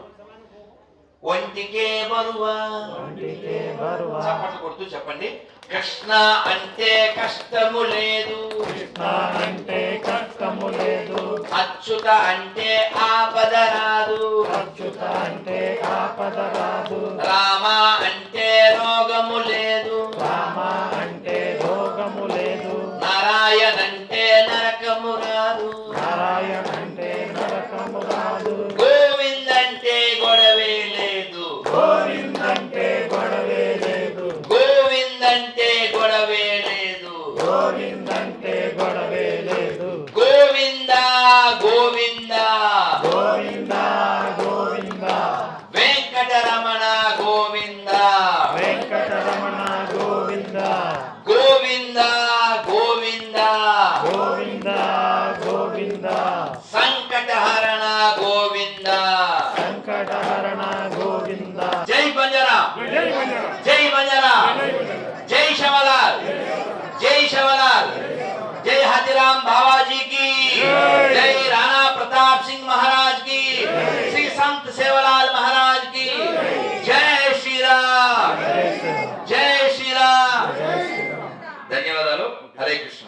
ఒంటికే బరువా, ఒంటికే బరువా. చప్పట్లు కొడుతూ చెప్పండి. కృష్ణ అంటే కష్టము లేదు, కృష్ణ అంటే కష్టము లేదు, అచ్యుత అంటే ఆపద రాదు, అచ్యుత అంటే ఆపద రాదు, రామ అంటే రోగము లేదు, రామ అంటే రోగము లేదు, నారాయణ అంటే నరకము రాదు, నారాయణ అంటే నరకము రాదు, గోవింద్ అంటే గొడవే లేదు, గోవింద్ అంటే గొడవే లేదు, గోవింద్ అంటే గొడవే లేదు, గోవింద్ అంటే గొడవే లేదు, గోవింద గోవింద గోవింద గోవింద, వెంకటరమణ గోవింద, వెంకటరమణ గోవింద, గోవింద గోవింద, గోవింద గోవింద, సంకటహరణ గోవింద, సంకటహరణ గోవింద. జై బంజారా, జై బంజారా, జై శివలాల్, జై శివలాల్, జై हाथीराम बाबाजी की, जय राणा प्रताप सिंह महाराज की, श्री संत सेवालाल महाराज की, जय श्री राम, जय श्री राम. ధన్యవాదాలు. హరే కృష్ణ.